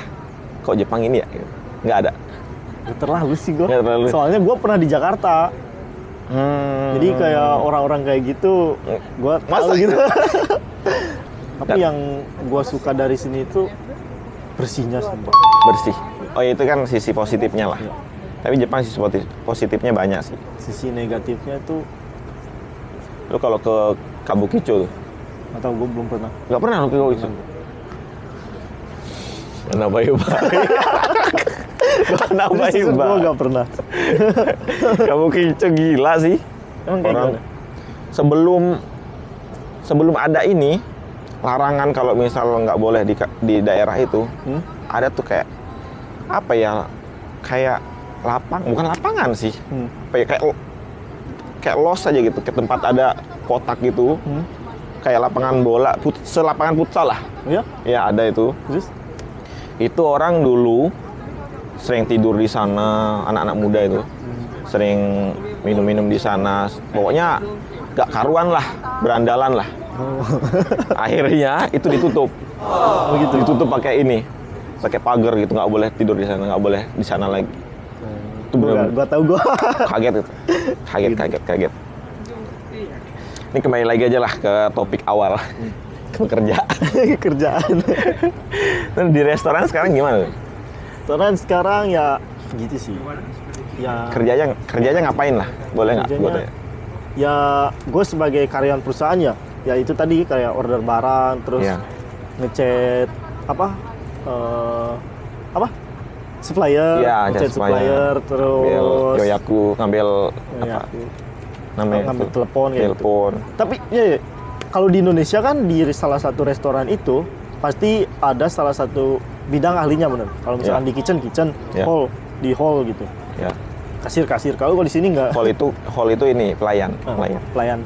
kok Jepang ini ya? Nggak ada. gak terlalu sih gue. Nggak terlalu. Soalnya gue pernah di Jakarta. Jadi kayak orang-orang kayak gitu, gue tahu Masa gitu. gitu? Tapi yang gue suka dari sini itu bersihnya sumpah. Bersih. Oh itu kan sisi positifnya lah. Iya. Tapi Jepang sisi positifnya banyak sih. Sisi negatifnya itu Lu kalau ke Kabukicho tuh, atau gue belum pernah. nggak pernah lu ke Kabukicho? Kenapa ya Pak? Kenapa ya Gue Pak? gak pernah. Kabukicho gila sih. Emang kayak Orang gimana? sebelum ada ini larangan kalau misal nggak boleh di daerah itu, ada tuh kayak apa ya, kayak bukan lapangan sih, kayak los aja gitu, ke tempat ada kotak gitu, kayak lapangan bola, selapangan futsal lah. Iya? Ya ada itu. Terus? Itu orang dulu sering tidur di sana, anak-anak muda itu sering minum-minum di sana. Pokoknya gak karuan lah, berandalan lah. Akhirnya itu ditutup. Oh gitu. Ditutup pakai ini, pakai pagar gitu, nggak boleh tidur di sana, nggak boleh di sana lagi. Itu bener-bener Gue tau gue. kaget itu, kaget. Ini kembali lagi aja lah ke topik awal, kerja. Kerjaan. Terus di restoran sekarang gimana? Restoran sekarang ya gitu sih. Ya Kerjanya ngapain lah? Boleh nggak? kerjanya, Gue tanya. ya gue sebagai karyawan perusahaan ya itu tadi kayak order barang, terus Iya. ngechat supplier, Iya, ngechat supplier. supplier, Ngambil terus Yoyaku, ngambil ya, apa namanya? ngambil itu? telepon kayak gitu. Telepon. Tapi ya, kalau di Indonesia kan di salah satu restoran itu pasti ada salah satu bidang ahlinya bener. Kalau misalkan Ya. di kitchen, Ya. di hall gitu. Ya. Kasir. Kalau di sini nggak. Hall itu ini pelayan. Pelayan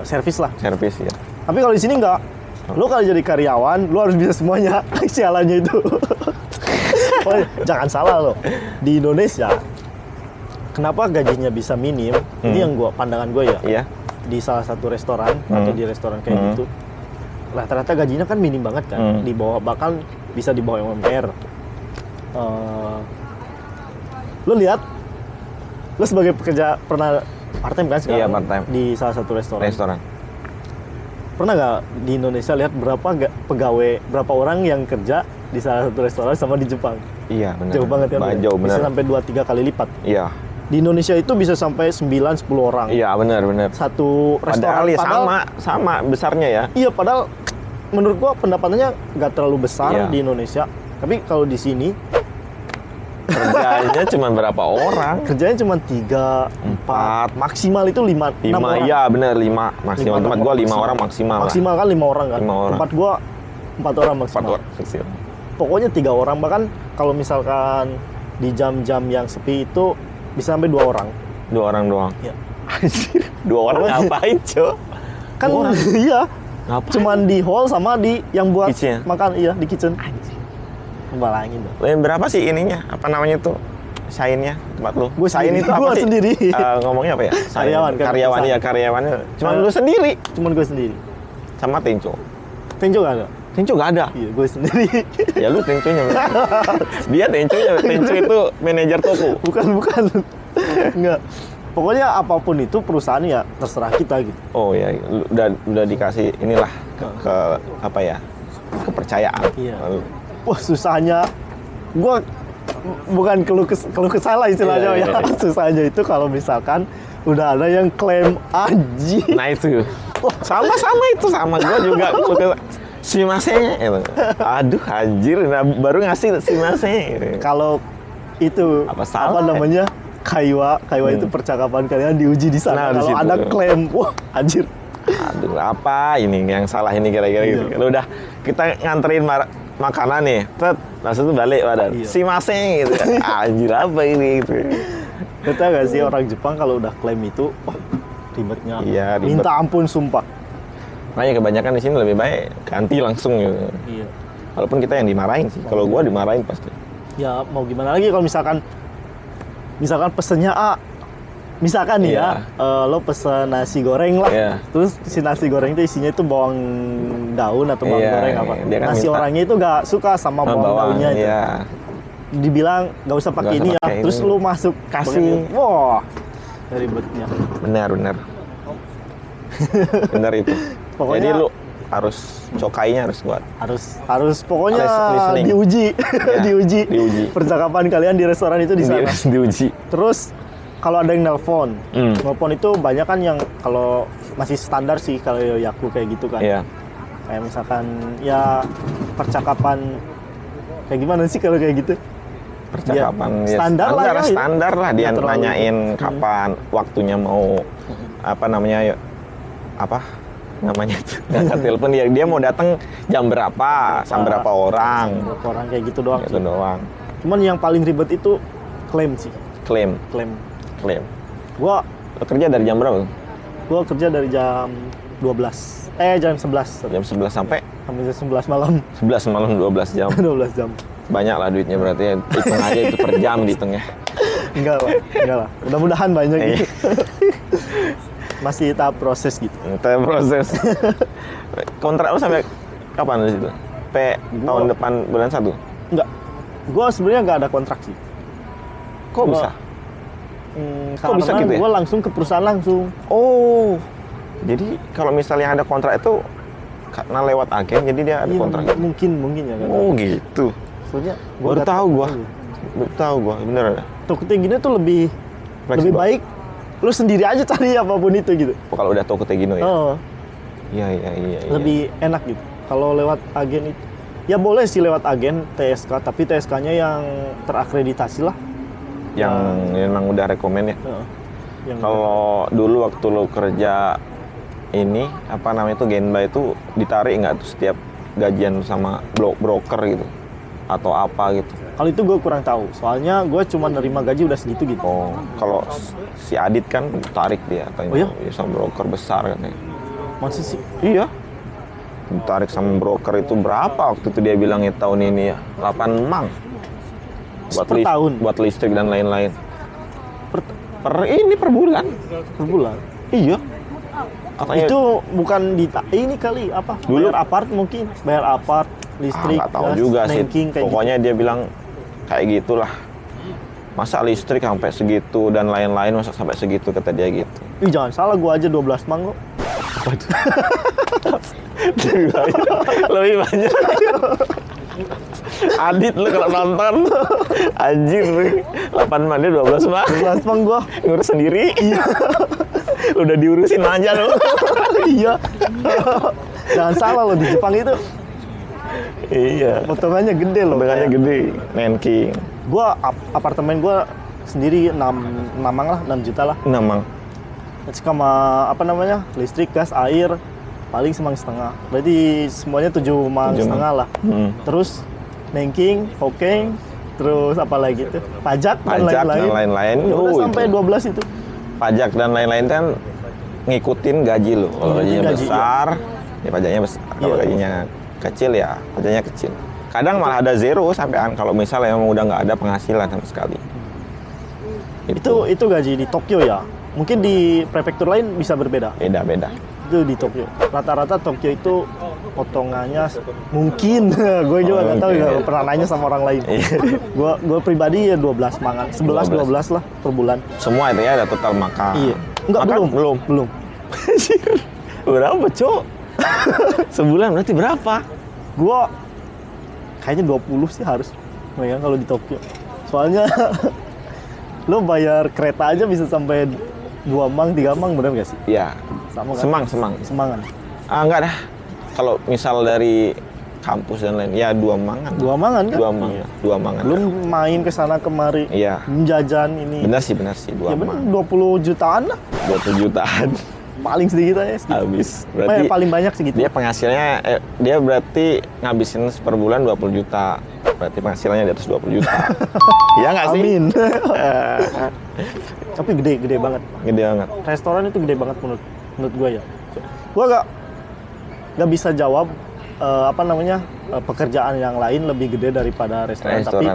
servis lah. Servis ya. Tapi kalau di sini nggak. Lo kalau jadi karyawan, lo harus bisa semuanya. Sialannya itu. Oh, jangan salah lo. Di Indonesia, kenapa gajinya bisa minim? Ini yang pandangan gue ya. Iya. Di salah satu restoran atau di restoran kayak gitu, rata-rata gajinya kan minim banget kan. Di bawah, bahkan bisa di bawah UMR. Lo lihat, lo sebagai pekerja pernah part time kan sekarang? Iya, part time. Di salah satu restoran. Pernah nggak di Indonesia lihat berapa orang yang kerja di salah satu restoran sama di Jepang? Iya, benar. Jauh banget kan? Jauh, benar. Bisa sampai 2-3 kali lipat. Iya. Di Indonesia itu bisa sampai 9-10 orang. Iya, benar. Satu restoran. Padahal ya sama besarnya ya. Iya, padahal menurut gua pendapatannya nggak terlalu besar Iya. di Indonesia. Tapi kalau di sini Kerjanya cuma berapa orang? kerjanya cuma 3, 4, maksimal itu 5, 6 orang. Iya, benar 5 maksimal. Tempat gua 5 orang maksimal. Maksimal kan 5 orang kan. 5 orang. Tempat gua 4 orang 4 maksimal. orang maksimal. Pokoknya 3 orang, bahkan kalau misalkan di jam-jam yang sepi itu bisa sampai 2 orang. 2 orang doang. Iya. Anjir, 2 orang ngapain, Cok? Kan iya. Ngapain? Cuman di hall sama di yang buat Kitchen. makan, iya di kitchen. Bayangin dong. Berapa sih ininya? Apa namanya tuh? Sainnya tempat lu? Gua Sain sendiri. itu apa Gua sih? sendiri. Ngomongnya apa ya? Sain. Karyawan, kan? Karyawan Sain. ya, karyawannya. Cuma lu sendiri Cuman gue sendiri. sama Tenco. Tenco nggak ada? Tenco nggak ada. Iya, gue sendiri. Ya lu tenconya. Dia tenconya. Tenco itu manajer toko. Bukan. Enggak. Pokoknya apapun itu perusahaan ya terserah kita gitu. Oh ya, udah dikasih inilah ke apa ya? Kepercayaan. Iya. Wah, susahnya gue bukan keluh kesah lah istilahnya Iya. Susahnya itu kalau misalkan udah ada yang klaim Aji. Nah itu. Sama itu sama gue juga si masenya gitu. Aduh anjir, nah, baru ngasih si masenya. Kalau itu Apa salah, namanya? Kaiwa itu percakapan kalian diuji di sana. Nah, di kalau situ. ada klaim, wah anjir. Aduh, apa ini yang salah ini kira-kira gitu. Iya. Kalau udah kita nganterin makanan nih, langsung tuh balik pada Iya. si masenya gitu. Anjir apa ini gitu. Kita nggak sih orang Jepang kalau udah klaim itu, wah ribetnya. Iya, ribet. Minta ampun sumpah. Makanya kebanyakan di sini lebih baik ganti langsung gitu. Iya. Walaupun kita yang dimarahin sih. Kalau gua dimarahin pasti. Ya mau gimana lagi kalau misalkan pesennya A, misalkan nih Iya. ya, lo pesen nasi goreng lah, Iya. terus si nasi goreng itu isinya itu bawang daun atau bawang Iya, goreng apa, dia kan nasi minta- orangnya itu nggak suka sama bawang daunnya itu, Iya. dibilang nggak usah pakai Nggak usah ini ya, pakai terus ini. lo masuk Kasih. wah ribetnya. Benar. Benar itu. Pokoknya- Jadi lu harus cokainya harus kuat. harus pokoknya Listening. diuji. Iya, diuji diuji. percakapan kalian di restoran itu di sana. Diuji. Terus kalau ada yang nelpon, Hmm. nelpon itu banyak kan yang kalau masih standar sih kalau Yaku kayak gitu kan. Iya. Kayak misalkan ya percakapan kayak gimana sih kalau kayak gitu? Percakapan ya, standar lah ya. standar lah dia Nggak terlalu- nanyain kapan waktunya mau apa namanya itu ngangkat telepon dia mau datang jam berapa sama berapa orang Berapa orang kayak gitu doang. gitu sih. doang. Cuman yang paling ribet itu klaim sih. Klaim Klaim. Gua lo kerja dari jam berapa? kerja dari jam 12. Jam 11. Jam 11 sampai Sampai jam 11 malam. 11 malam 12 jam. 12 jam. Banyak lah duitnya berarti ya. Hitung aja itu per jam dihitungnya. Enggak lah. Mudah-mudahan banyak Iya. gitu. Masih tahap proses gitu. Kita proses. Kontrak lo sampai kapan di situ? Tahun depan bulan 1? Enggak. Gua sebenarnya nggak ada kontrak sih. Kok Gua- bisa? Kok bisa gitu ya? Gue langsung ke perusahaan langsung. Oh, jadi kalau misalnya ada kontrak itu karena lewat agen, jadi dia ada Iya, kontrak. mungkin ya. nggak tahu. Oh gitu. Soalnya Baru tahu gua. Bener ada. Toko kayak gini tuh lebih Fleksibel. baik. Lu sendiri aja cari apapun itu gitu. Kalau udah toko Tegino ya. Oh, Iya. lebih enak gitu. Kalau lewat agen itu, ya boleh sih lewat agen TSK, tapi TSK-nya yang terakreditasi lah. Yang memang udah rekomen ya. Heeh. Yang Kalau dulu waktu lo kerja ini apa namanya itu Genba itu ditarik nggak tuh setiap gajian sama broker gitu atau apa gitu? kalau itu gue kurang tahu. Soalnya gue cuma nerima gaji udah segitu gitu. Oh, kalau si Adit kan tarik dia Oh iya? sama broker besar katanya. Maksud sih? Iya. Ditarik sama broker itu berapa waktu itu dia bilangnya tahun ini ya? 8 mang. Per tahun? Buat listrik dan lain-lain. Per Per bulan. per bulan. Iya. Katanya Itu bukan ini kali apa? Dulu- Bayar apart mungkin. Bayar apart, listrik, nggak tahu gas, juga sih. banking, kayak Pokoknya dia bilang kayak gitulah. Masa listrik sampai segitu dan lain-lain masa sampai segitu kata dia gitu. gitu. Ih jangan salah, gue aja 12 mang kok. Lebih banyak. Adit lu kalau nonton anjir 8 mah dia 12 mah 12 mang gue. ngurus sendiri. Iya. Udah diurusin aja lu. Iya. Jangan salah loh, di Jepang itu Iya. potongannya gede loh. Bengannya gede. Nanking. Gue apartemen gue sendiri 6 mang lah, 6 juta lah. Namang. Sama apa namanya, listrik, gas, air paling semang setengah. Berarti semuanya 7 mang 7 mang. setengah lah. Terus banking, hokeng, terus apa lagi tuh? Pajak dan Pajak dan lain-lain. lain-lain. Ya udah Oh, sampai itu. 12 itu. Pajak dan lain-lain kan ngikutin gaji lo. Kalau Ngikutin gajinya gaji, besar, ya pajaknya besar. Kalau Iya. gajinya kecil ya pajaknya kecil. Kadang malah ada zero sampean kalau misalnya emang udah nggak ada penghasilan sama sekali. Itu gaji di Tokyo ya. Mungkin di prefektur lain bisa berbeda. Beda-beda. Itu di Tokyo. Rata-rata Tokyo itu potongannya mungkin gue juga nggak tahu ya, pernah nanya sama orang lain. gue pribadi ya 12 mangan, 11-12 lah per bulan. Semua itu ya ada total makan. Iya. Enggak, makan? belum. Berapa, Cok? Sebulan berarti berapa? Gue kayaknya 20 sih harus megang kalau di Tokyo. Soalnya lo bayar kereta aja bisa sampai 2 mang, 3 mang, bener gak sih? Iya. Sama kan? Semangan. Enggak dah. Kalau misal dari kampus dan lain, ya 2 mangan. 2 mangan kan? 2 mangan. Iya. 2 mangan. Belum main ke sana kemari. Iya. Jajan ini. Benar sih 2 ya bener, mangan. 20 jutaan lah. 20 jutaan. Paling sedikit aja. Habis. Berarti paling banyak segitu. dia penghasilnya, dia berarti ngabisin per bulan 20 juta. Berarti penghasilannya di atas 20 juta. Iya nggak sih? Amin. Tapi gede banget. Gede banget. Restoran itu gede banget menurut gue ya. Gue nggak bisa jawab pekerjaan yang lain lebih gede daripada restoran. Tapi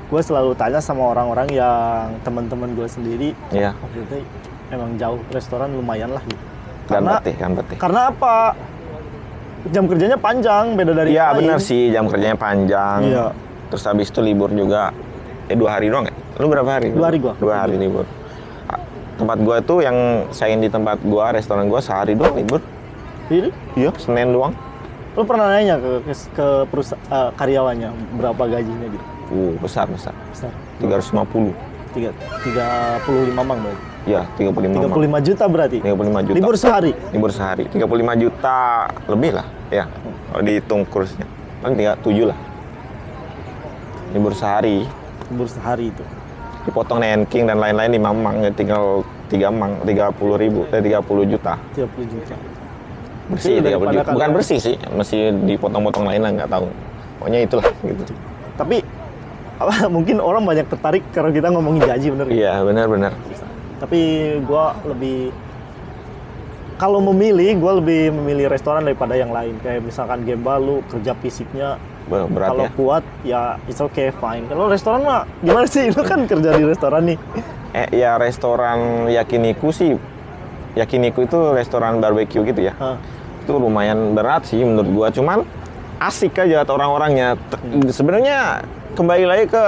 gue selalu tanya sama orang-orang yang teman-teman gue sendiri. Iya. Maksudnya emang jauh, restoran lumayan lah gitu. Kan berarti. Karena apa? Jam kerjanya panjang, beda dari Iya yang lain. benar sih, jam kerjanya panjang. Iya. Terus habis itu libur juga. 2 hari doang ya? Lu berapa hari? 2 hari gua. 2 hari libur. Tempat gua tuh yang saing di tempat gua, restoran gua sehari doang libur. Ini? Iya, Senin doang. Lu pernah nanya ke perusahaan karyawannya berapa gajinya gitu? Besar. Besar. 350. 35 mang berarti. Iya, 35 juta berarti. 35 juta. Libur sehari. 35 juta lebih lah, ya. Kalau dihitung kursnya. Kan 37 lah. Libur sehari. Libur sehari itu. Dipotong nanking dan lain-lain 5 mang, ya tinggal 3 mang, 30 juta. 30 juta. Bersih 30 juta. Bukan bersih sih, masih dipotong-potong lain lah, nggak tahu. Pokoknya itulah gitu. Tapi mungkin orang banyak tertarik kalau kita ngomongin gaji, bener? Iya, benar. Tapi kalau lebih memilih restoran daripada yang lain. Kayak misalkan Gemba, lu kerja fisiknya berat kalau ya. kuat ya it's okay, fine. Kalau restoran mah gimana sih? Lu kan kerja di restoran nih. Ya restoran Yakiniku sih. Yakiniku itu restoran barbecue gitu ya. Itu lumayan berat sih menurut gua, cuman asik aja orang-orangnya. Sebenarnya kembali lagi ke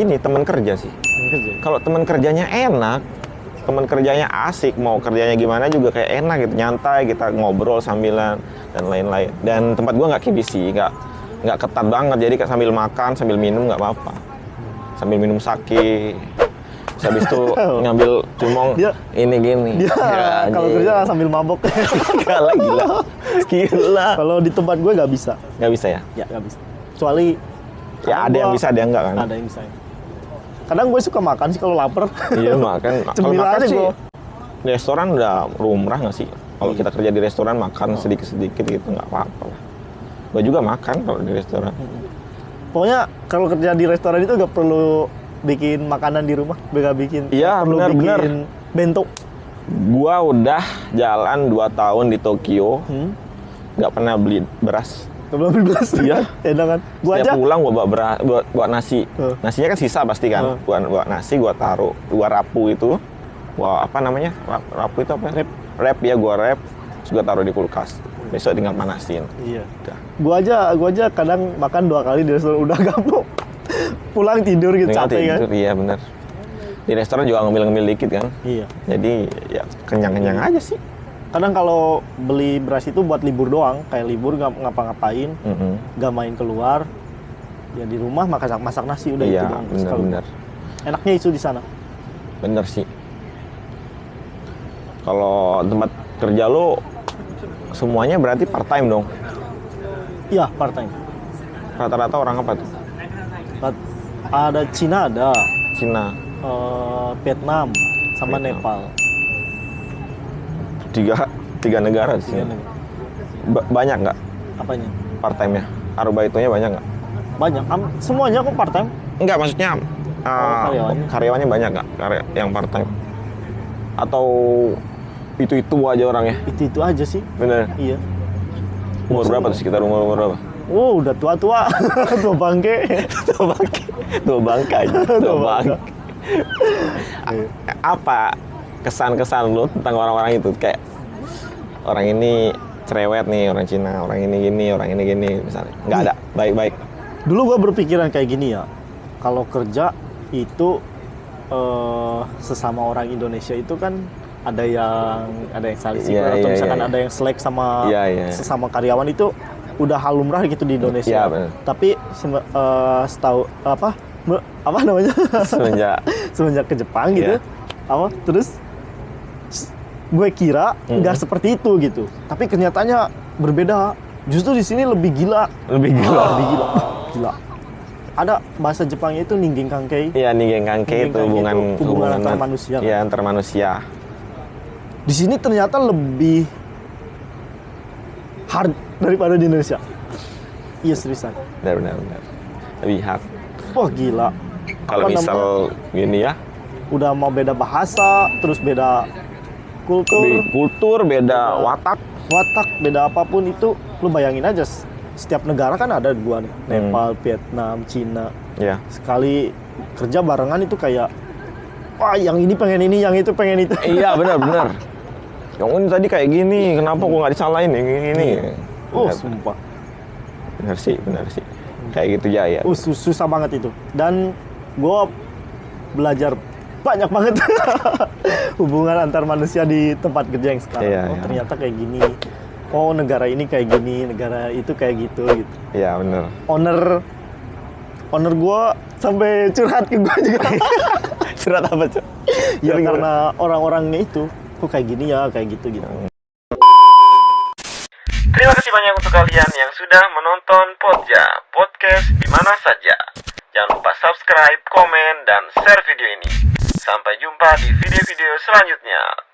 ini teman kerja sih. Kalau teman kerjanya enak, teman kerjanya asik, mau kerjanya gimana juga kayak enak gitu, nyantai, kita ngobrol sambilan dan lain-lain. Dan tempat gua nggak kibisi, nggak ketat banget, jadi kayak sambil makan, sambil minum nggak apa-apa. Sambil minum sake, habis itu ngambil cumong ini gini. Dia kalau kerja sambil mabok. Gila. Kalau di tempat gue nggak bisa. Nggak bisa ya? Ya nggak bisa. Kecuali ya ada yang bisa, ada yang enggak kan? Ada yang bisa. Kadang gue suka makan sih kalau lapar. Iya makan. Kalau makan sih di restoran udah lumrah nggak sih? Kalau kita kerja di restoran makan sedikit-sedikit gitu nggak apa-apa lah. Gue juga makan kalau di restoran. Pokoknya kalau kerja di restoran itu nggak perlu bikin makanan di rumah, nggak bikin. Iya benar. Bento. Gua udah jalan 2 tahun di Tokyo, nggak pernah beli beras. Belum beli beras? Iya. Enak kan? Gua setiap aja pulang gua bawa beras, buat nasi. Nasinya kan sisa pasti kan. Buat nasi gua taruh 2 rapu itu. Apa namanya? Rapu itu apa? Rap ya, gua rap. Terus gua taruh di kulkas. Besok tinggal panasin. Iya. Gua aja kadang makan 2 kali di restoran udah gabuk. Pulang tidur gitu, capek kan? Iya benar. Di restoran juga ngemil-ngemil dikit kan? Iya. Jadi ya kenyang-kenyang aja sih. Kadang kalau beli beras itu buat libur doang, kayak libur nggak ngapa-ngapain, nggak main keluar, ya di rumah masak nasi udah iya, itu doang. Iya benar. Enaknya itu di sana. Bener sih. Kalau tempat kerja lo semuanya berarti part time dong? Iya part time. Rata-rata orang apa tuh? Ada Cina, Vietnam, sama Nepal. Tiga negara di sini. Banyak nggak? Apanya? Part time-nya? Arubaitonya banyak nggak? Banyak. Semuanya kok part time? Enggak, maksudnya karyawannya banyak nggak yang part time? Atau itu aja orangnya? Itu aja sih. Bener? Iya. Umur berapa tuh? Sekitar umur berapa? Udah tua-tua. Tua bangke. Tua bangka aja. Tua bangke. Apa kesan-kesan lo tentang orang-orang itu? Kayak orang ini cerewet nih orang Cina, orang ini gini, orang ini gini misalnya. Nggak ada, baik-baik. Dulu gue berpikiran kayak gini ya, kalau kerja itu sesama orang Indonesia itu kan ada yang saling sikut atau misalkan ada yang selek sama sesama karyawan itu udah hal lumrah gitu di Indonesia. Tapi setahu apa namanya semenjak ke Jepang gitu, terus gue kira nggak seperti itu gitu. Tapi kenyataannya berbeda. Justru di sini lebih gila. Gila. Ada bahasa Jepangnya itu ninggeng kankei. Iya, ninggeng kankei itu hubungan antar manusia. Iya, antar manusia. Di sini ternyata lebih hard daripada di Indonesia. Iya, seriusan. Benar. Lebih hard. Wah, gila. Kalau misal gini ya, udah mau beda bahasa, terus beda kultur, beda watak, beda apapun itu, lu bayangin aja. Setiap negara kan ada gua nih, Nepal, Vietnam, Cina. Iya. Sekali kerja barengan itu kayak, wah yang ini pengen ini, yang itu pengen itu. Iya, benar. Yang ini tadi kayak gini, kenapa gua nggak disalahin yang ini? Sumpah. Benar sih. Kayak gitu ya. Susah banget itu. Dan gua belajar banyak banget hubungan antar manusia di tempat kerja yang sekarang. Ternyata kayak gini. Oh, negara ini kayak gini, negara itu kayak gitu. Iya, benar. Owner gua sampai curhat ke gua juga. Curhat apa, Cok? Ya karena orang-orangnya itu kok kayak gini ya, kayak gitu. Terima kasih banyak untuk kalian yang sudah menonton podcast di mana saja. Jangan lupa subscribe, komen, dan share video ini. Sampai jumpa di video-video selanjutnya.